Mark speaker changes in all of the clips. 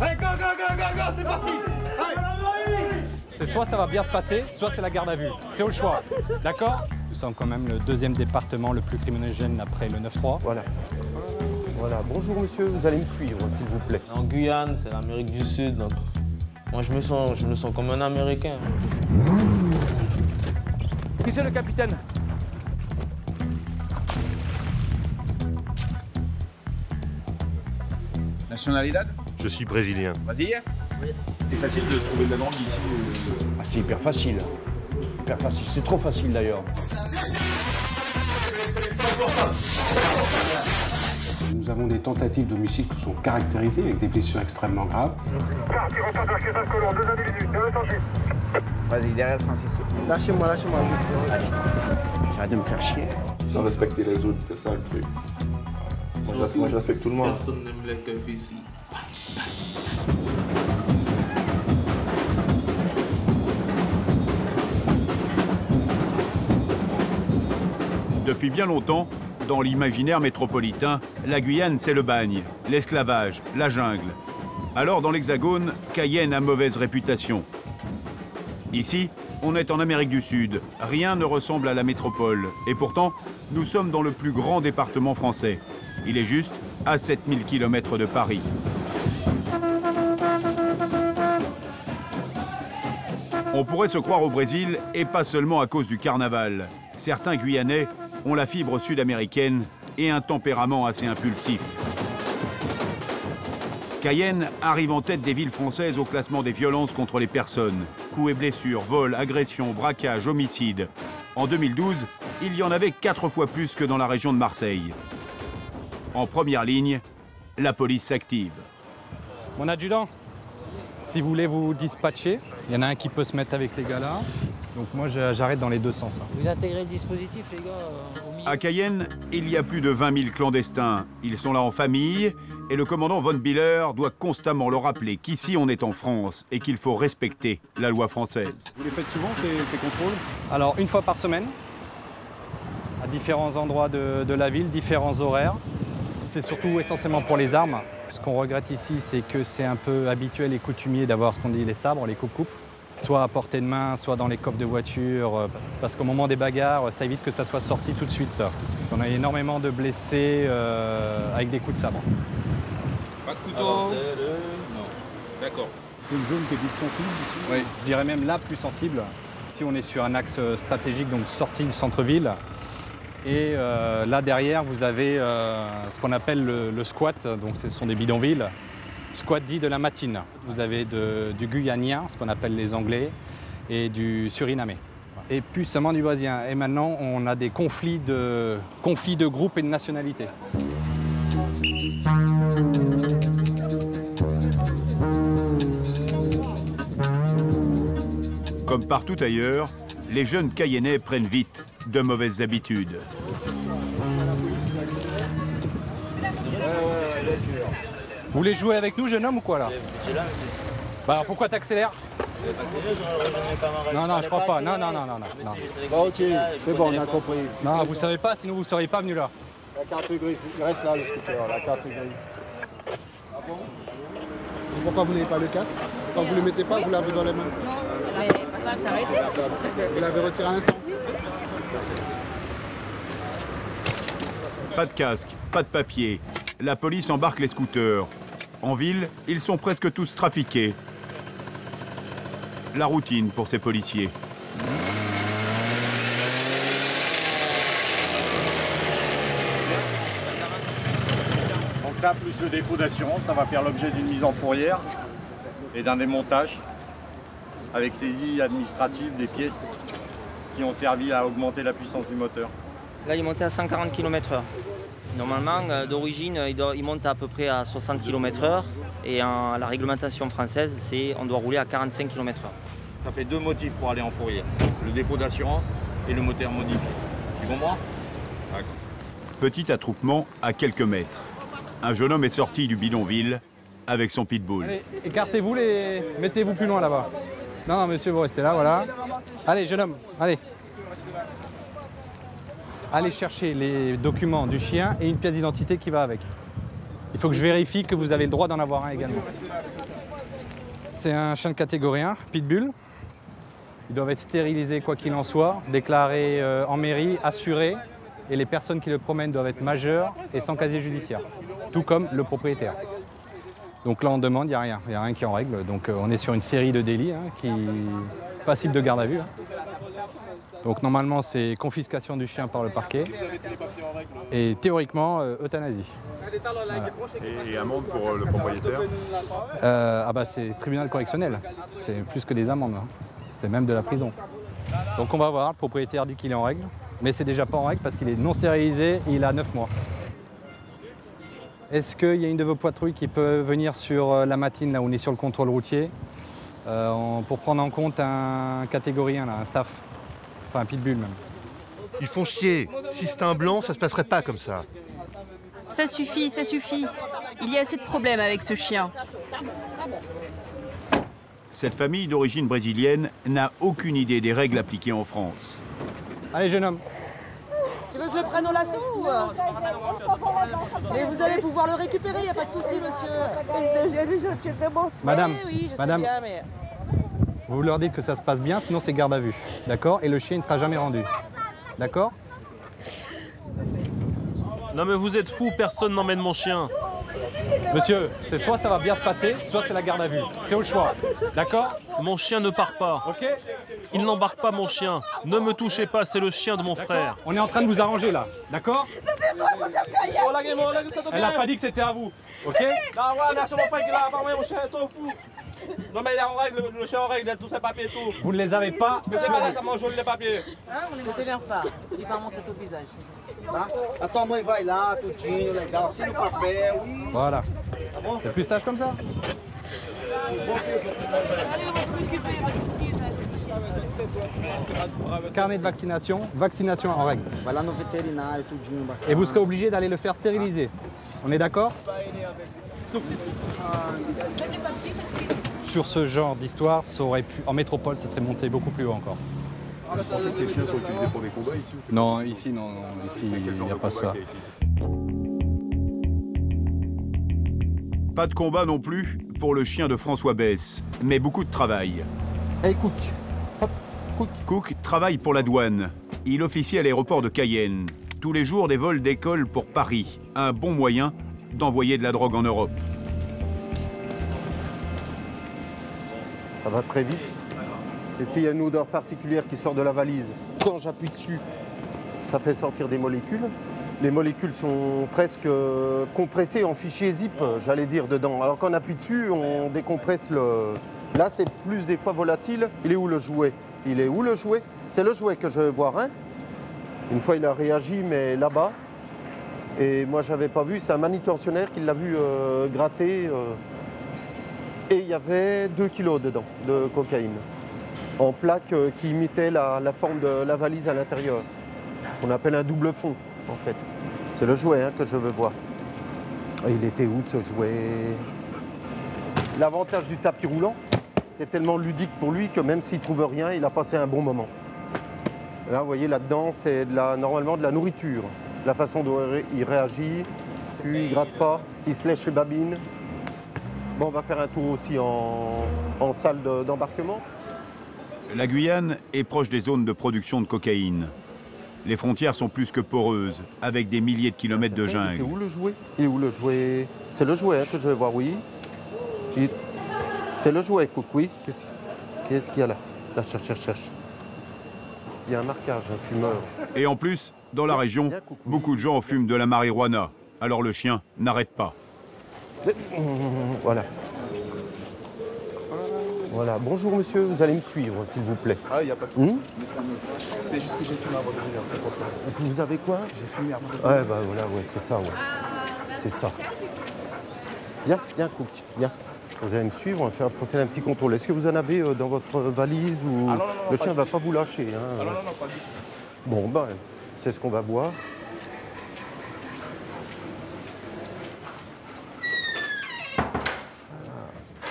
Speaker 1: Allez, go, go, go, go, go, c'est parti.
Speaker 2: C'est soit ça va bien se passer, soit c'est la garde à vue. C'est au choix, d'accord? Nous sommes quand même le deuxième département le plus criminogène après le 9-3.
Speaker 3: Voilà. Voilà, bonjour monsieur, vous allez me suivre s'il vous plaît.
Speaker 4: En Guyane, c'est l'Amérique du Sud, donc moi je me sens comme un Américain.
Speaker 2: Qui c'est le capitaine?
Speaker 5: Nationalidad?
Speaker 3: Je suis brésilien.
Speaker 5: Vas-y. C'est facile de trouver de la drogue ici.
Speaker 6: Ah, c'est hyper facile. Hyper facile. C'est trop facile d'ailleurs.
Speaker 7: Nous avons des tentatives d'homicide qui sont caractérisées avec des blessures extrêmement graves.
Speaker 5: Vas-y, derrière le 106.
Speaker 3: Lâchez-moi, lâchez-moi.
Speaker 6: Arrête de me faire chier.
Speaker 8: Sans respecter les autres, c'est ça le truc. Moi je respecte tout le monde.
Speaker 4: Personne n'aime les keufs ici.
Speaker 9: Depuis bien longtemps, dans l'imaginaire métropolitain, la Guyane, c'est le bagne, l'esclavage, la jungle. Alors, dans l'Hexagone, Cayenne a mauvaise réputation. Ici, on est en Amérique du Sud. Rien ne ressemble à la métropole. Et pourtant, nous sommes dans le plus grand département français. Il est juste à 7000 km de Paris. On pourrait se croire au Brésil, et pas seulement à cause du carnaval. Certains Guyanais ont la fibre sud-américaine et un tempérament assez impulsif. Cayenne arrive en tête des villes françaises au classement des violences contre les personnes. Coups et blessures, vols, agressions, braquages, homicides. En 2012, il y en avait 4 fois plus que dans la région de Marseille. En première ligne, la police s'active.
Speaker 2: Mon adjudant, si vous voulez vous dispatcher, il y en a un qui peut se mettre avec les gars là. Donc moi j'arrête dans les deux sens.
Speaker 10: Vous intégrez le dispositif les gars au milieu.
Speaker 9: À Cayenne, il y a plus de 20 000 clandestins. Ils sont là en famille et le commandant Von Biller doit constamment leur rappeler qu'ici on est en France et qu'il faut respecter la loi française.
Speaker 2: Vous les faites souvent ces contrôles? Alors une fois par semaine, à différents endroits de la ville, différents horaires. C'est surtout essentiellement pour les armes. Ce qu'on regrette ici, c'est que c'est un peu habituel et coutumier d'avoir ce qu'on dit les sabres, les coupe-coupes. Soit à portée de main, soit dans les coffres de voiture, parce qu'au moment des bagarres, ça évite que ça soit sorti tout de suite. On a énormément de blessés avec des coups de sabre.
Speaker 5: Pas de couteau? Non. D'accord.
Speaker 2: C'est une zone qui est dite sensible ici? Oui, je dirais même la plus sensible. Ici, on est sur un axe stratégique, donc sortie du centre-ville. Et là derrière, vous avez ce qu'on appelle le squat, donc ce sont des bidonvilles. Squat dit de la Matine. Vous avez du guyanien, ce qu'on appelle les Anglais, et du Surinamais. Et plus seulement du brésilien. Et maintenant, on a des conflits de groupes et de nationalités.
Speaker 9: Comme partout ailleurs, les jeunes Cayennais prennent vite de mauvaises habitudes.
Speaker 2: Vous voulez jouer avec nous, jeune homme, ou quoi, là? Bah alors pourquoi t'accélères? Non, je crois pas. Non.
Speaker 3: Ok, c'est bon, on a compris.
Speaker 2: Non, vous savez pas, sinon vous seriez pas venu là.
Speaker 3: La carte grise, il reste là le scooter, la carte grise. Ah bon? Pourquoi vous n'avez pas le casque? Quand vous ne le mettez pas, vous l'avez dans les mains?
Speaker 11: Non, mais ça s'arrêter.
Speaker 3: Vous l'avez retiré à l'instant?
Speaker 9: Pas de casque, pas de papier. La police embarque les scooters. En ville, ils sont presque tous trafiqués. La routine pour ces policiers.
Speaker 12: Donc ça, plus le défaut d'assurance, ça va faire l'objet d'une mise en fourrière et d'un démontage avec saisie administrative des pièces qui ont servi à augmenter la puissance du moteur.
Speaker 10: Là, il est monté à 140 km/h. Normalement, d'origine, il monte à peu près à 60 km/h. Et la réglementation française, c'est on doit rouler à 45 km/h.
Speaker 12: Ça fait 2 motifs pour aller en fourrière. Le défaut d'assurance et le moteur modifié. Tu comprends? D'accord.
Speaker 9: Petit attroupement à quelques mètres. Un jeune homme est sorti du bidonville avec son pitbull.
Speaker 2: Allez, écartez-vous, mettez-vous plus loin là-bas. Non, monsieur, vous restez là, voilà. Allez, jeune homme, allez. Allez chercher les documents du chien et une pièce d'identité qui va avec. Il faut que je vérifie que vous avez le droit d'en avoir un également. C'est un chien de catégorie 1, pitbull. Ils doivent être stérilisés quoi qu'il en soit, déclarés en mairie, assurés, et les personnes qui le promènent doivent être majeures et sans casier judiciaire, tout comme le propriétaire. Donc là, on demande, il n'y a rien qui est en règle. Donc on est sur une série de délits qui est passible de garde à vue. Donc normalement, c'est confiscation du chien par le parquet et théoriquement, euthanasie. Voilà.
Speaker 8: Et amende pour le propriétaire?
Speaker 2: C'est tribunal correctionnel. C'est plus que des amendes. C'est même de la prison. Donc on va voir, le propriétaire dit qu'il est en règle, mais c'est déjà pas en règle parce qu'il est non stérilisé et il a 9 mois. Est-ce qu'il y a une de vos patrouilles qui peut venir sur la Matine, là où on est sur le contrôle routier, pour prendre en compte un catégorie 1, là, un staff, enfin un pitbull même?
Speaker 13: Ils font chier. Si c'était un blanc, ça se passerait pas comme ça.
Speaker 11: Ça suffit, ça suffit. Il y a assez de problèmes avec ce chien.
Speaker 9: Cette famille d'origine brésilienne n'a aucune idée des règles appliquées en France.
Speaker 2: Allez, jeune homme.
Speaker 14: Tu veux que je le prenne au lasso ou... Mais vous allez pouvoir le récupérer, il n'y a pas de souci, monsieur.
Speaker 2: Madame,
Speaker 14: oui, je
Speaker 2: madame,
Speaker 14: sais bien, mais...
Speaker 2: vous leur dites que ça se passe bien, sinon c'est garde à vue. D'accord? Et le chien ne sera jamais rendu. D'accord?
Speaker 15: Non mais vous êtes fous, personne n'emmène mon chien.
Speaker 2: Monsieur, c'est soit ça va bien se passer, soit c'est la garde à vue. C'est au choix. D'accord?
Speaker 15: Mon chien ne part pas.
Speaker 2: Ok?
Speaker 15: Il n'embarque pas mon chien. Ne me touchez pas, c'est le chien de mon frère.
Speaker 2: On est en train de vous arranger là. D'accord? Elle n'a pas dit que c'était à vous. Ok?
Speaker 16: Non mais il est en règle, le chien en règle, il a tous ses papiers et tout.
Speaker 2: Vous ne les avez pas?
Speaker 16: Ça mange les papiers.
Speaker 17: Ne t'énerve pas, il va montrer ton visage. Tá? A tua mãe vai lá, tudinho, legal, assina o papel.
Speaker 2: Voilà. C'est plus sage comme ça? Carnet de vaccination, vaccination en règle.
Speaker 17: Vai lá no veterinário, tudinho.
Speaker 2: Et vous serez obligé d'aller le faire stériliser. On est d'accord? Sur ce genre d'histoire, ça aurait pu, en métropole, ça serait monté beaucoup plus haut encore.
Speaker 8: Je pensais que ces chiens sont utilisés pour des combats ici.
Speaker 2: Non, ici, non, ici, il n'y a pas ça.
Speaker 9: Pas de combat non plus pour le chien de François Besse, mais beaucoup de travail.
Speaker 3: Hey Cook, hop, Cook.
Speaker 9: Cook travaille pour la douane. Il officie à l'aéroport de Cayenne. Tous les jours, des vols d'école pour Paris. Un bon moyen d'envoyer de la drogue en Europe.
Speaker 3: Ça va très vite. Et s'il y a une odeur particulière qui sort de la valise, quand j'appuie dessus, ça fait sortir des molécules. Les molécules sont presque compressées en fichier zip, j'allais dire, dedans. Alors quand on appuie dessus, on décompresse le... Là, c'est plus des fois volatile. Il est où le jouet? Il est où le jouet? C'est le jouet que je vais voir, hein? Une fois, il a réagi, mais là-bas. Et moi, je n'avais pas vu. C'est un manutentionnaire qui l'a vu gratter. Et il y avait 2 kilos dedans de cocaïne. En plaque qui imitait la forme de la valise à l'intérieur. Ce qu'on appelle un double fond, en fait. C'est le jouet que je veux voir. Et il était où, ce jouet? L'avantage du tapis roulant, c'est tellement ludique pour lui que même s'il ne trouve rien, il a passé un bon moment. Là, vous voyez, là-dedans, c'est normalement de la nourriture. La façon dont il réagit, il ne gratte pas, il se lèche et babine. Bon, on va faire un tour aussi en salle d'embarquement.
Speaker 9: La Guyane est proche des zones de production de cocaïne. Les frontières sont plus que poreuses, avec des milliers de kilomètres de jungle.
Speaker 3: Il est où le jouet? Il est où le jouet? C'est le jouet que je vais voir, oui. C'est le jouet, Cook, oui. Qu'est-ce qu'il y a là? Là, cherche. Il y a un marquage, un fumeur.
Speaker 9: Et en plus, dans la région, beaucoup de gens fument de la marijuana. Alors le chien n'arrête pas.
Speaker 3: Voilà. Voilà. Bonjour monsieur, vous allez me suivre s'il vous plaît.
Speaker 8: Ah, il n'y a pas de souci. C'est juste que j'ai fumé avant de venir, c'est pour ça.
Speaker 3: Vous avez quoi?
Speaker 8: J'ai fumé avant de venir.
Speaker 3: Ouais, bah voilà, ouais, c'est ça, ouais. C'est ça. Viens, Cook, viens. Vous allez me suivre, on va faire procéder à un petit contrôle. Est-ce que vous en avez dans votre valise ou...
Speaker 8: non,
Speaker 3: le chien ne va pas vous lâcher. Hein.
Speaker 8: Ah non, pas du tout.
Speaker 3: Bon, ben, c'est ce qu'on va boire.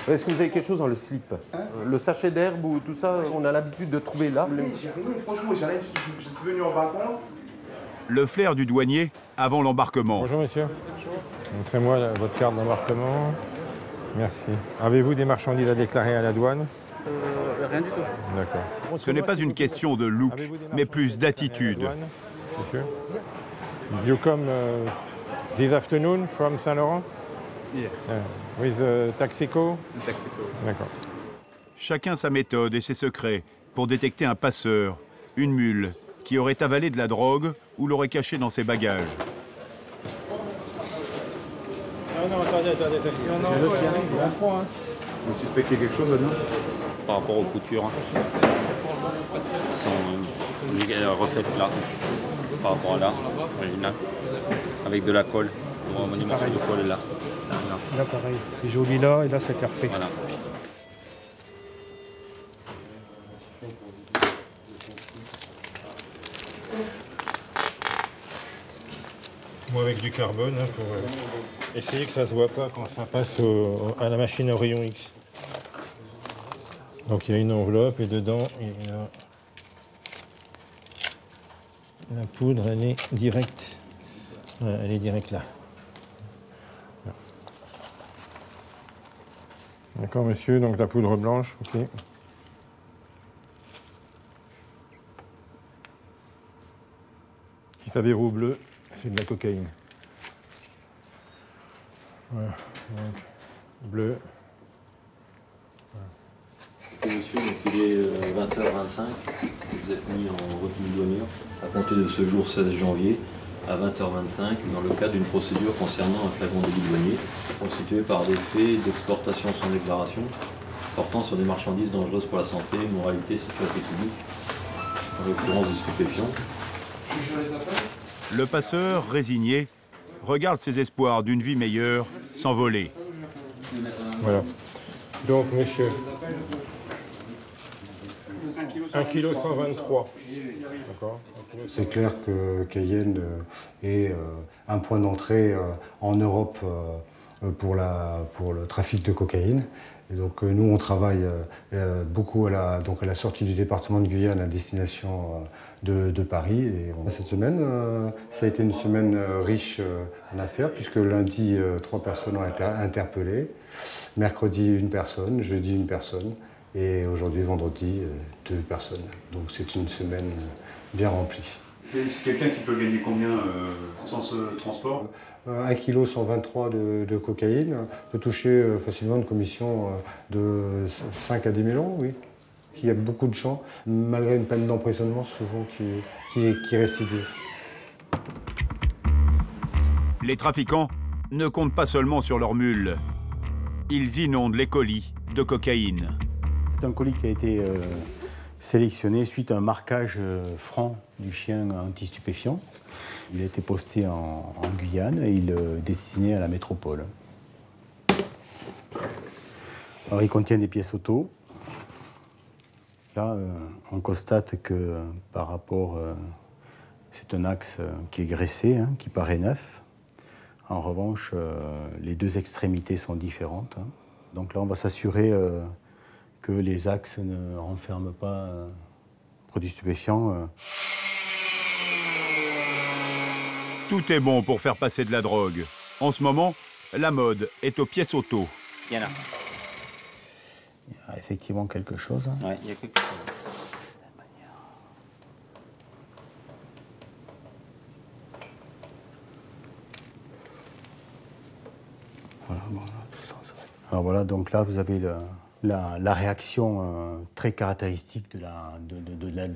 Speaker 3: Est-ce que vous avez quelque chose dans le slip? Le sachet d'herbe ou tout ça, on a l'habitude de trouver là.
Speaker 8: J'ai rien, franchement, j'ai rien. Je suis venu en vacances.
Speaker 9: Le flair du douanier avant l'embarquement.
Speaker 18: Bonjour monsieur. Montrez-moi votre carte d'embarquement. Merci. Avez-vous des marchandises à déclarer à la douane?
Speaker 16: Rien du tout.
Speaker 18: D'accord.
Speaker 9: Ce n'est pas une question de look, mais plus d'attitude.
Speaker 18: Monsieur? You come this afternoon from Saint-Laurent?
Speaker 5: Yeah.
Speaker 18: With Taxico? D'accord.
Speaker 9: Chacun sa méthode et ses secrets pour détecter un passeur, une mule, qui aurait avalé de la drogue ou l'aurait caché dans ses bagages.
Speaker 18: Non, attendez.
Speaker 8: Vous suspectez quelque chose là-dedans?
Speaker 19: Par rapport aux coutures qui sont refaites là, par rapport à là, original, avec de la colle. On va des morceaux de colle là.
Speaker 20: Là pareil, c'est joli là et là ça a été refait.
Speaker 19: Voilà.
Speaker 18: Moi avec du carbone hein, pour essayer que ça ne se voit pas quand ça passe à la machine à rayon X. Donc il y a une enveloppe et dedans il y a la poudre, elle est directe. Ouais, elle est directe là. D'accord monsieur, donc la poudre blanche, ok. Si ça verrou bleu, c'est de la cocaïne. Voilà, donc bleu.
Speaker 21: Monsieur, donc il est 20h25, vous êtes mis en retenue douanière à compter de ce jour 16 janvier à 20h25 dans le cadre d'une procédure concernant un flagrant délit douanier constitué par des faits d'exportation sans déclaration portant sur des marchandises dangereuses pour la santé, moralité, sécurité publique, en l'occurrence des stupéfiants.
Speaker 9: Le passeur, résigné, regarde ses espoirs d'une vie meilleure s'envoler.
Speaker 18: Voilà. Donc, monsieur, 1,123 kg. D'accord.
Speaker 7: C'est clair que Cayenne est un point d'entrée en Europe pour le trafic de cocaïne. Et donc nous, on travaille beaucoup à la sortie du département de Guyane à destination de Paris. Et cette semaine, ça a été une semaine riche en affaires, puisque lundi, 3 personnes ont été interpellées, mercredi, 1 personne, jeudi, 1 personne, et aujourd'hui, vendredi, 2 personnes. Donc c'est une semaine bien remplie.
Speaker 8: C'est quelqu'un qui peut gagner combien sans ce transport?
Speaker 7: 1,123 kg de cocaïne peut toucher facilement une commission de 5 à 10 000 €, oui. Il y a beaucoup de gens, malgré une peine d'emprisonnement souvent qui récidive.
Speaker 9: Les trafiquants ne comptent pas seulement sur leurs mules. Ils inondent les colis de cocaïne.
Speaker 22: C'est un colis qui a été sélectionné suite à un marquage franc du chien anti-stupéfiant. Il a été posté en Guyane et il est destiné à la métropole. Alors, il contient des pièces auto. Là, on constate que par rapport, c'est un axe qui est graissé, hein, qui paraît neuf. En revanche, les 2 extrémités sont différentes. Hein. Donc là, on va s'assurer que les axes ne renferment pas produits stupéfiants.
Speaker 9: Tout est bon pour faire passer de la drogue. En ce moment, la mode est aux pièces auto.
Speaker 19: Il y en a.
Speaker 22: Il y a effectivement quelque chose. Hein.
Speaker 19: Oui, il y a quelque chose.
Speaker 22: Voilà, bon, là, tout ça, ça va. Alors voilà, donc là, vous avez la réaction très caractéristique de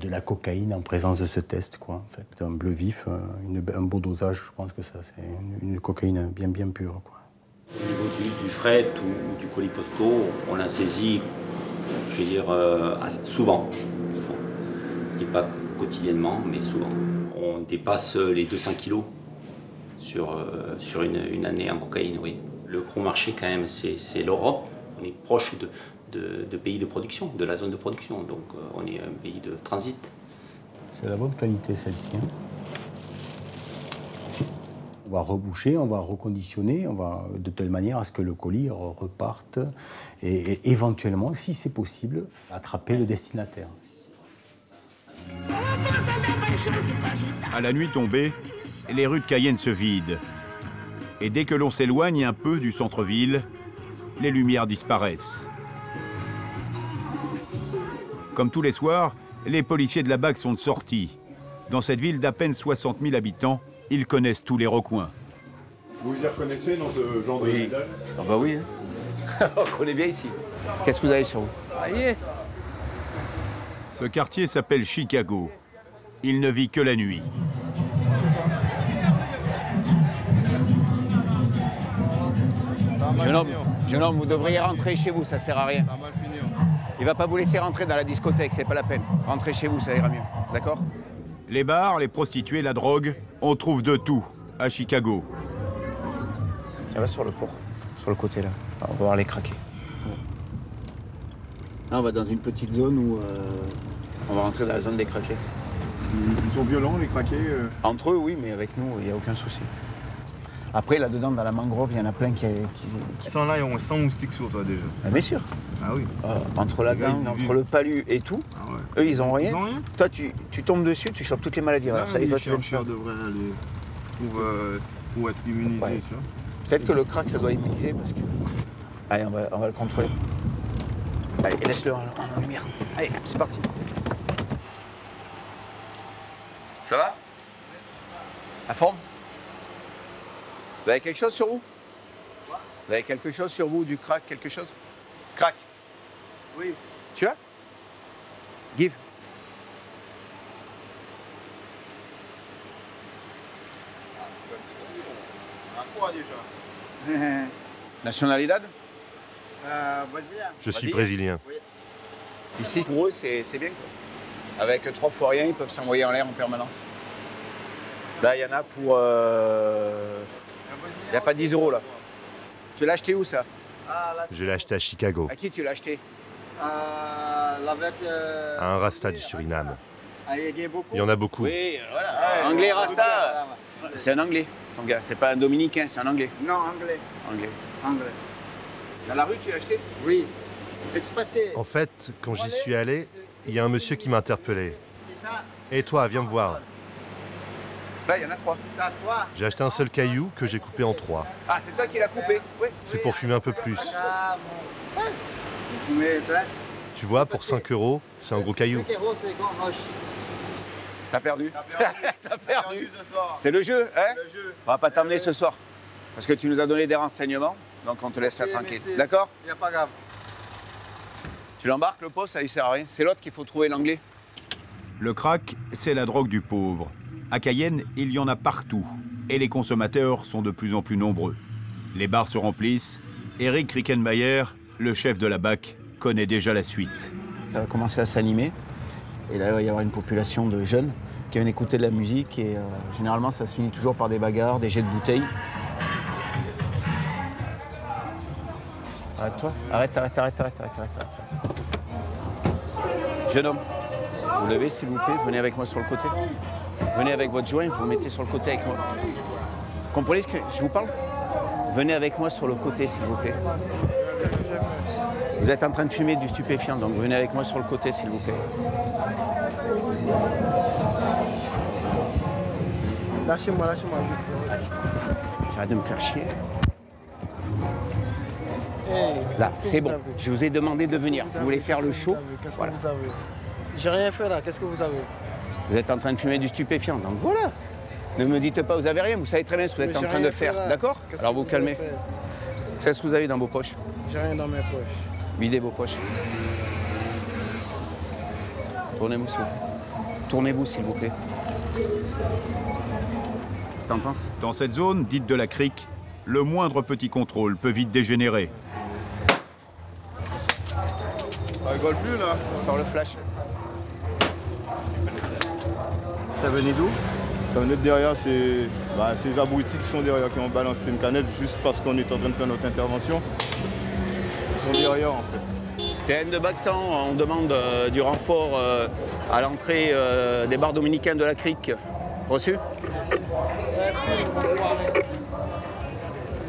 Speaker 22: la cocaïne en présence de ce test, quoi. En fait, un bleu vif, un beau dosage, je pense que ça, c'est une cocaïne bien pure, quoi.
Speaker 19: Au niveau du fret ou du colis postaux, on l'a saisi, je veux dire, souvent. Je ne dis pas quotidiennement, mais souvent. On dépasse les 200 kilos sur une année en cocaïne, oui. Le gros marché, quand même, c'est l'Europe. On est proche de pays de production, de la zone de production, donc on est un pays de transit.
Speaker 22: C'est la bonne qualité, celle-ci. Hein. On va reboucher, on va reconditionner, de telle manière à ce que le colis reparte et éventuellement, si c'est possible, attraper le destinataire.
Speaker 9: À la nuit tombée, les rues de Cayenne se vident. Et dès que l'on s'éloigne un peu du centre-ville, les lumières disparaissent. Comme tous les soirs, les policiers de la BAC sont sortis. Dans cette ville d'à peine 60 000 habitants, ils connaissent tous les recoins.
Speaker 8: Vous y reconnaissez dans ce genre de village?
Speaker 5: Ah bah oui. On connaît bien ici. Qu'est-ce que vous avez sur vous?
Speaker 9: Ce quartier s'appelle Chicago. Il ne vit que la nuit.
Speaker 5: Jeune homme, vous devriez rentrer chez vous, ça sert à rien. Il va pas vous laisser rentrer dans la discothèque, c'est pas la peine. Rentrez chez vous, ça ira mieux, d'accord?
Speaker 9: Les bars, les prostituées, la drogue, on trouve de tout à Chicago.
Speaker 5: Ça va sur le port, sur le côté là. On va voir les craqués. Là, on va dans une petite zone où on va rentrer dans la zone des craqués.
Speaker 8: Ils sont violents, les craqués
Speaker 5: Entre eux, oui, mais avec nous, il n'y a aucun souci. Après, là-dedans, dans la mangrove, il y en a plein qui
Speaker 8: sont là, ils ont 100 moustiques sur toi déjà.
Speaker 5: Ah, bien sûr.
Speaker 8: Ah oui.
Speaker 5: Entre la gangue, entre le palu et tout, eux, ils ont rien. Ils ont rien. Toi, tu tombes dessus, tu chopes toutes les maladies. Alors, ça,
Speaker 8: les
Speaker 5: toi,
Speaker 8: chercheurs devraient aller pour être immunisés.
Speaker 5: Ouais.
Speaker 8: Tu vois.
Speaker 5: Peut-être que le crack, ça doit immuniser parce que... Allez, on va le contrôler. Allez, laisse-le en lumière. Allez, c'est parti. Ça va? La forme? Vous avez quelque chose sur vous? Vous avez quelque chose sur vous, du crack, quelque chose? Crack? Oui. Tu as? Give.
Speaker 8: On a 3 déjà.
Speaker 5: Nationalidad?
Speaker 13: Je suis brésilien.
Speaker 5: Oui. Ici, pour eux, c'est bien. Quoi. Avec 3 fois rien, ils peuvent s'envoyer en l'air en permanence. Là, il y en a pour... Il n'y a pas 10 € là. Tu l'as acheté où ça?
Speaker 13: Je l'ai acheté à Chicago,
Speaker 5: À qui tu l'as acheté?
Speaker 13: à un Rasta du Suriname. Il y en a beaucoup.
Speaker 5: Oui, voilà. Anglais Rasta. C'est un Anglais, ton gars. C'est pas un Dominicain, c'est un Anglais.
Speaker 17: Non, anglais.
Speaker 5: Anglais.
Speaker 17: Anglais.
Speaker 5: Dans la rue, tu l'as acheté?
Speaker 17: Oui. Mais c'est parce que...
Speaker 13: En fait, quand j'y suis allé, il y a un monsieur qui m'a interpellé. Et toi, viens me voir.
Speaker 5: Là, il y en a 3.
Speaker 13: J'ai acheté un seul caillou que j'ai coupé en 3.
Speaker 5: Ah, c'est toi qui l'as coupé? Oui.
Speaker 13: C'est pour fumer un peu plus.
Speaker 17: Mais
Speaker 13: Tu vois, pour 5 €, c'est un gros caillou.
Speaker 5: T'as perdu. T'as perdu. C'est le jeu, hein? On va pas t'emmener ce soir. Parce que tu nous as donné des renseignements, donc on te laisse là tranquille. D'accord?
Speaker 17: Il n'y a pas grave.
Speaker 5: Tu l'embarques, le pot, ça lui sert à rien. C'est l'autre qu'il faut trouver, l'anglais.
Speaker 9: Le crack, c'est la drogue du pauvre. À Cayenne, il y en a partout. Et les consommateurs sont de plus en plus nombreux. Les bars se remplissent. Eric Rickenmayer, le chef de la BAC, connaît déjà la suite.
Speaker 5: Ça va commencer à s'animer. Et là, il va y avoir une population de jeunes qui viennent écouter de la musique. Et généralement, ça se finit toujours par des bagarres, des jets de bouteilles. Arrête-toi. Arrête. Jeune homme, vous levez s'il vous plaît, venez avec moi sur le côté. Venez avec votre joint, vous le mettez sur le côté avec moi. Comprenez ce que je vous parle? Venez avec moi sur le côté s'il vous plaît. Vous êtes en train de fumer du stupéfiant, donc venez avec moi sur le côté s'il vous plaît.
Speaker 17: Lâchez-moi.
Speaker 5: Tu arrêtes de me faire chier. Là, c'est bon. Je vous ai demandé de venir. Vous voulez faire le show? Voilà.
Speaker 17: J'ai rien fait là, qu'est-ce que vous avez?
Speaker 5: Vous êtes en train de fumer du stupéfiant, donc voilà. Ne me dites pas, vous avez rien, vous savez très bien ce que vous êtes en train de faire, d'accord? Alors vous calmez. C'est ce que vous avez dans vos poches?
Speaker 17: J'ai rien dans mes poches.
Speaker 5: Videz vos poches. Tournez-vous s'il vous plaît. Tournez-vous s'il vous plaît. T'en penses?
Speaker 9: Dans cette zone, dite de la crique, le moindre petit contrôle peut vite dégénérer.
Speaker 8: Ça rigole plus là?
Speaker 5: Sors le flash.
Speaker 8: Ça venait d'où? Ça venait de derrière, c'est ces abrutis qui sont derrière, qui ont balancé une canette juste parce qu'on est en train de faire notre intervention. Ils sont derrière en fait.
Speaker 5: TN de Baxan, on demande du renfort à l'entrée des bars dominicains de la crique. Reçu?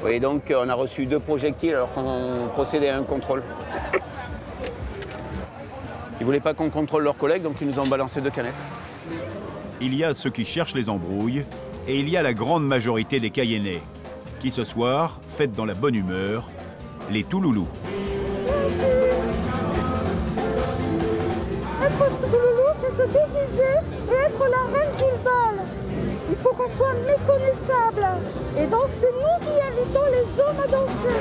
Speaker 5: Oui, donc on a reçu 2 projectiles alors qu'on procédait à un contrôle. Ils ne voulaient pas qu'on contrôle leurs collègues, donc ils nous ont balancé 2 canettes.
Speaker 9: Il y a ceux qui cherchent les embrouilles et il y a la grande majorité des Cayennais qui, ce soir, fêtent dans la bonne humeur les Touloulous.
Speaker 1: Être Touloulou, c'est se déguiser et être la reine du bal. Il faut qu'on soit méconnaissable. Et donc c'est nous qui invitons les hommes à danser.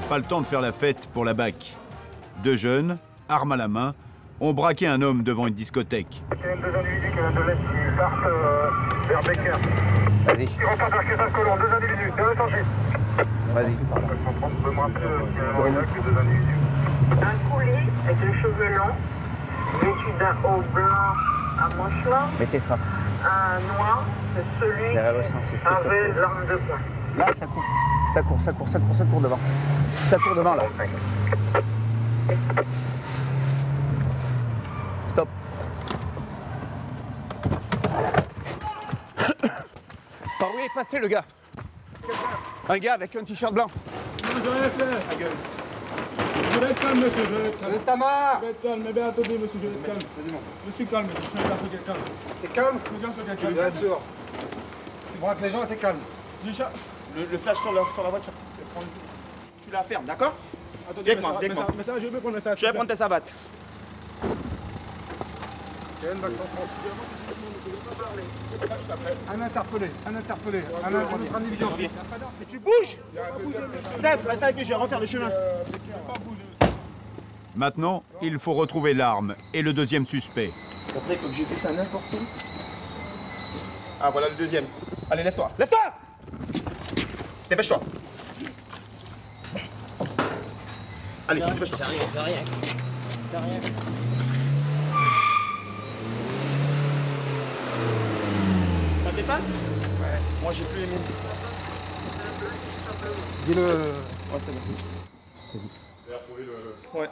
Speaker 9: Pas le temps de faire la fête pour la BAC. Deux jeunes, armes à la main, ont braqué un homme devant une discothèque.
Speaker 6: Il y a deux individus qui viennent de l'Est, qui partent vers Becker.
Speaker 5: Vas-y.
Speaker 6: Ils repartent vers Québec-Colomb, deux individus, bien attendu.
Speaker 5: Vas-y.
Speaker 6: Vous pouvez me rappeler qu'il y a un avec les deux individus.
Speaker 23: Un coulis avec les cheveux longs, vêtu d'un haut blanc à manches longues.
Speaker 5: Mettez fort.
Speaker 23: Un noir, c'est celui qui avait l'arme de poing.
Speaker 5: Là, ça court. Ça court, ça court, ça court, ça court devant. Ça court devant, là. Stop. Par où est passé le gars? Un gars avec un t-shirt blanc.
Speaker 6: Non, j'ai rien fait. Je vais être calme, monsieur, je vais être calme. Je vais être calme, mais bien attendez, monsieur, je vais être calme. Je suis calme, monsieur, je suis un gars qui est calme.
Speaker 24: T'es calme?
Speaker 6: Je suis un gars qui est calme.
Speaker 24: Bien sûr. Tu braques les gens et t'es calme.
Speaker 8: Le flash sur la voiture. Tu la fermes, d'accord? Viens avec moi, viens avec moi.
Speaker 6: Mais ça, je vais prendre ça.
Speaker 8: Je vais prendre tes savates.
Speaker 24: Un interpellé, un autre individu.
Speaker 8: Si tu bouges, Steph, reste avec lui, je vais refaire le chemin.
Speaker 9: Maintenant, il faut retrouver l'arme et le deuxième suspect.
Speaker 8: Après, il faut que je fais ça n'importe où. Ah, voilà le deuxième. Allez, lève-toi. Lève-toi! Dépêche-toi. Allez, dépêche-toi.
Speaker 10: J'arrive, je rien.
Speaker 8: Ça dépasse? Ouais. Moi, j'ai plus les miennes.
Speaker 24: Dis-le.
Speaker 8: Ouais, c'est bon. Ouais.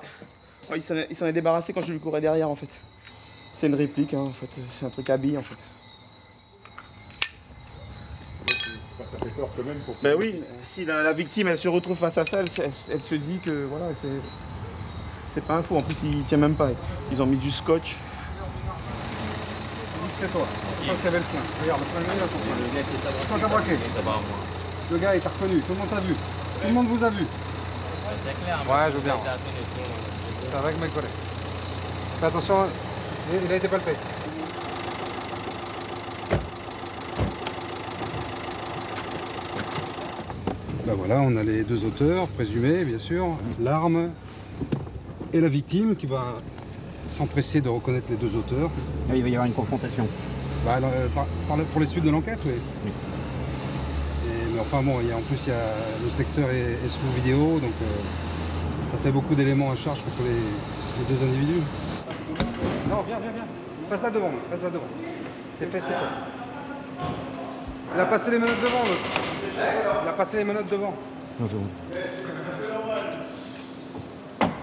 Speaker 8: Ouais, il s'en est débarrassé quand je lui courais derrière, en fait. C'est une réplique, hein, en fait. C'est un truc à billes, en fait.
Speaker 12: Ça fait peur quand même pour ça.
Speaker 8: Ben oui, si la victime elle se retrouve face à ça, elle se dit que voilà, c'est pas un fou. En plus, il tient même pas. Ils ont mis du scotch.
Speaker 24: On dit que c'est toi. C'est toi qui avais le flingue. Regarde, le flingue, il a ton flingue. C'est toi qui as braqué. Le gars, il t'a reconnu. Tout le monde t'a vu. Tout le monde vous a vu.
Speaker 10: C'est clair.
Speaker 24: Ouais, je veux bien. C'est avec mes collègues. Fais attention, il a été palpé. Ben voilà, on a les deux auteurs, présumés bien sûr, l'arme et la victime qui va s'empresser de reconnaître les deux auteurs.
Speaker 2: Ah, il va y avoir une confrontation.
Speaker 24: Bah, pour les suites de l'enquête, oui. Mais enfin bon, en plus le secteur est sous vidéo, donc ça fait beaucoup d'éléments à charge contre les deux individus. Non, viens. Passe là devant, C'est fait. Il a passé les menottes devant, l'autre. Il a passé les menottes devant.
Speaker 2: Non, c'est bon.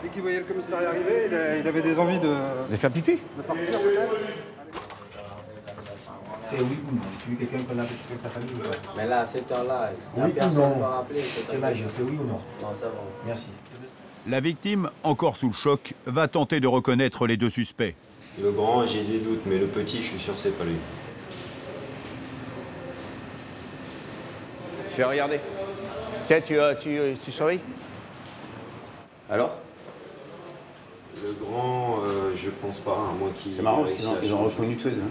Speaker 24: Dès qu'il voyait le commissariat arriver, il avait des envies de
Speaker 5: faire pipi.
Speaker 24: De partir peut-être.
Speaker 17: C'est oui ou non? Tu es quelqu'un qu'on a avec ta famille ou pas?
Speaker 10: Mais là, à cette heure-là,
Speaker 17: oui
Speaker 10: personne
Speaker 17: ou non?
Speaker 10: ne va rappeler.
Speaker 17: Tu es majeur, c'est oui ou non?
Speaker 10: Non, ça va.
Speaker 17: Merci.
Speaker 9: La victime, encore sous le choc, va tenter de reconnaître les deux suspects.
Speaker 21: Le grand, j'ai des doutes, mais le petit, je suis sûr que c'est pas lui.
Speaker 5: Je vais regarder. Tiens, tu surveilles? Alors?
Speaker 21: Le grand, je pense pas, à moins qu'il...
Speaker 5: C'est marrant parce qu'ils ont reconnu tous les deux.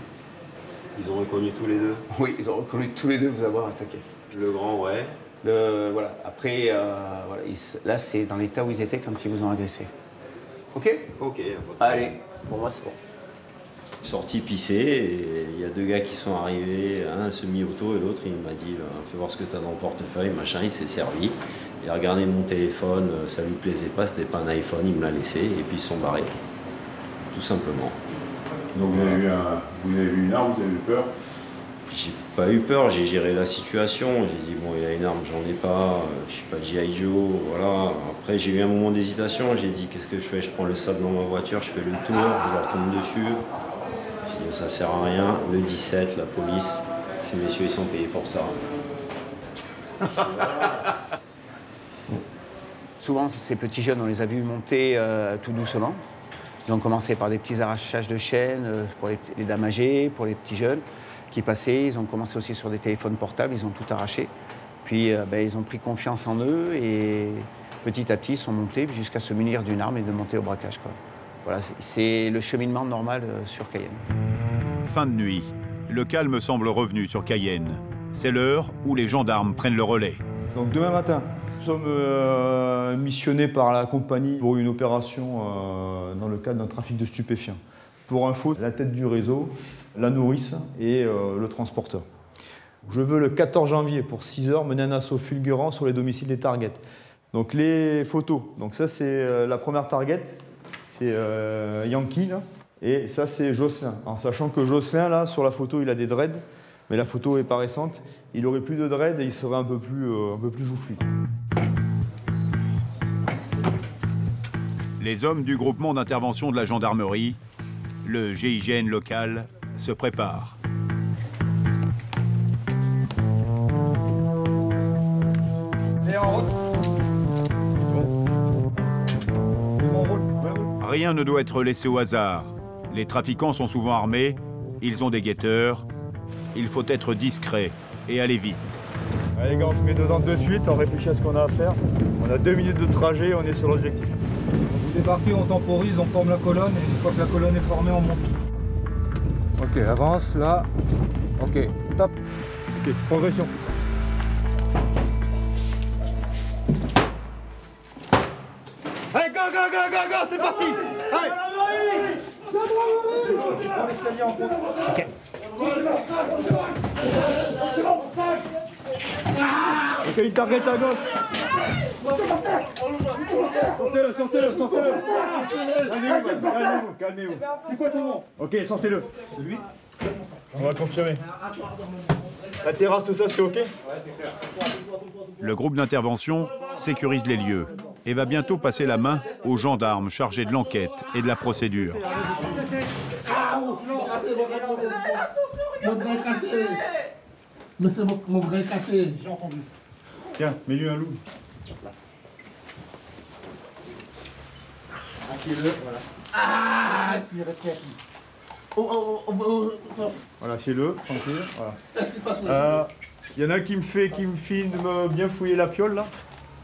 Speaker 21: Ils ont reconnu tous les deux?
Speaker 5: Oui, ils ont reconnu tous les deux vous avoir attaqué.
Speaker 21: Le grand, ouais.
Speaker 5: Voilà. Après, voilà, là, c'est dans l'état où ils étaient quand ils vous ont agressé. Ok?
Speaker 21: Ok.
Speaker 5: Allez, pour moi, c'est bon.
Speaker 21: Sorti pisser, et il y a deux gars qui sont arrivés, un semi-auto et l'autre, il m'a dit fais voir ce que tu as dans le portefeuille, machin, il s'est servi. Il a regardé mon téléphone, ça lui plaisait pas, c'était pas un iPhone, il me l'a laissé, et puis ils se sont barrés. Tout simplement.
Speaker 12: Donc vous avez vu une arme, vous avez eu peur?
Speaker 21: J'ai pas eu peur, j'ai géré la situation. J'ai dit bon, il a une arme, j'en ai pas, je suis pas G.I. Joe, voilà. Après j'ai eu un moment d'hésitation, j'ai dit qu'est-ce que je fais? Je prends le sable dans ma voiture, je fais le tour, je leur tombe dessus. J'ai dit ça sert à rien, le 17, la police, ces messieurs ils sont payés pour ça.
Speaker 5: Souvent ces petits jeunes, on les a vus monter tout doucement. Ils ont commencé par des petits arrachages de chaînes pour les dames âgées, pour les petits jeunes qui passaient. Ils ont commencé aussi sur des téléphones portables, ils ont tout arraché. Puis ils ont pris confiance en eux et petit à petit ils sont montés jusqu'à se munir d'une arme et de monter au braquage, quoi. Voilà, c'est le cheminement normal sur Cayenne.
Speaker 9: Fin de nuit. Le calme semble revenu sur Cayenne. C'est l'heure où les gendarmes prennent le relais.
Speaker 8: Donc demain matin, nous sommes missionnés par la compagnie pour une opération dans le cadre d'un trafic de stupéfiants. Pour info, la tête du réseau, la nourrice et le transporteur. Je veux le 14 janvier pour 6 h mener un assaut fulgurant sur les domiciles des targets. Donc les photos, donc ça c'est la première target, c'est Yankee là, et ça c'est Jocelyn. En sachant que Jocelyn là sur la photo il a des dreads, mais la photo est pas récente, il aurait plus de dreads et il serait un peu plus joufflu.
Speaker 9: Les hommes du groupement d'intervention de la gendarmerie, le GIGN local, se préparent. Rien ne doit être laissé au hasard. Les trafiquants sont souvent armés, ils ont des guetteurs. Il faut être discret et aller vite.
Speaker 8: Allez les gars, on se met dedans de suite, on réfléchit à ce qu'on a à faire. On a 2 minutes de trajet, on est sur l'objectif.
Speaker 24: Vous débarquez, on temporise, on forme la colonne et une fois que la colonne est formée, on monte. Ok, avance, là. Ok, top.
Speaker 8: Ok, progression. Allez, go, go, go, go, go, c'est parti. Allez. Je prends l'escalier en compte. Ok. Ok, il target à gauche. Sortez-le, sortez-le, sortez-le. Calmez-vous, calmez-vous. C'est quoi ton nom? Ok, sortez-le. C'est lui? On va confirmer. La terrasse, tout ça, c'est ok?
Speaker 9: Le groupe d'intervention sécurise les lieux et va bientôt passer la main aux gendarmes chargés de l'enquête et de la procédure.
Speaker 4: Mais c'est mon bras cassé. J'ai entendu.
Speaker 8: Tiens, mets-lui un loup.
Speaker 4: Assieds-le, voilà. Ah, si, restez assis.
Speaker 8: Voilà, assieds-le, tranquille. Voilà. Il y en a qui me filme de me bien fouiller la piole là.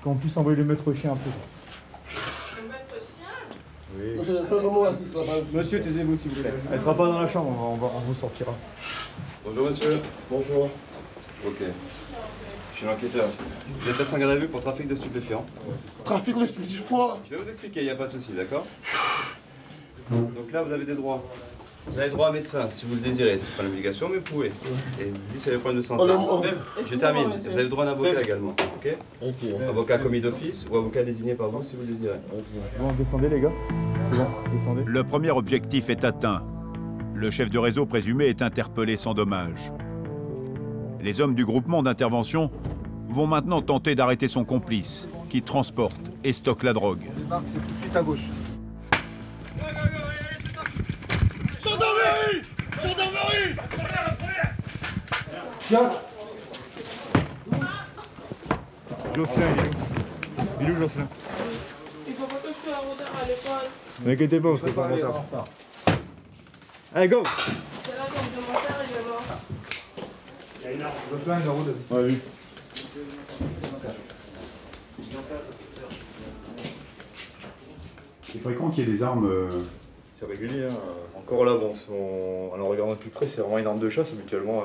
Speaker 8: Qu'on puisse envoyer le maître chien un peu.
Speaker 4: Le maître chien?
Speaker 8: Oui. Monsieur, taisez-vous s'il vous plaît. Elle sera pas dans la chambre, on vous sortira.
Speaker 11: Bonjour monsieur.
Speaker 4: Bonjour.
Speaker 11: Ok. Je suis l'enquêteur. Vous êtes placé en garde à vue pour trafic de stupéfiants.
Speaker 4: Trafic de stupéfiants?
Speaker 11: Je vais vous expliquer, il n'y a pas de souci, d'accord? Donc là, vous avez des droits. Vous avez droit à médecin si vous le désirez. C'est pas une obligation, mais vous pouvez. Et vous dites s'il y a des problèmes de santé. Je termine. Vous avez le droit à un avocat également. Ok? Avocat commis d'office ou avocat désigné par vous si vous le désirez.
Speaker 8: Bon, descendez les gars. C'est bon, descendez.
Speaker 9: Le premier objectif est atteint. Le chef de réseau présumé est interpellé sans dommage. Les hommes du groupement d'intervention vont maintenant tenter d'arrêter son complice, qui transporte et stocke la drogue.
Speaker 24: C'est tout de suite à gauche.
Speaker 4: Gendarmerie! Gendarmerie!
Speaker 24: Tiens!
Speaker 8: Jocelyn, il est où Jocelyn?
Speaker 14: Il faut pas que je sois en retard à l'école.
Speaker 8: Ne inquiétez pas, vous serez pas en retard. Allez, go!
Speaker 14: C'est là comme de mon père, il est mort.
Speaker 24: Il y a une arme. Jocelyn, une roue dessus.
Speaker 8: Ouais, oui.
Speaker 22: C'est fréquent qu'il y ait des armes.
Speaker 8: C'est régulier. Hein. Encore là, bon, en regardant de plus près, c'est vraiment une arme de chasse. Habituellement,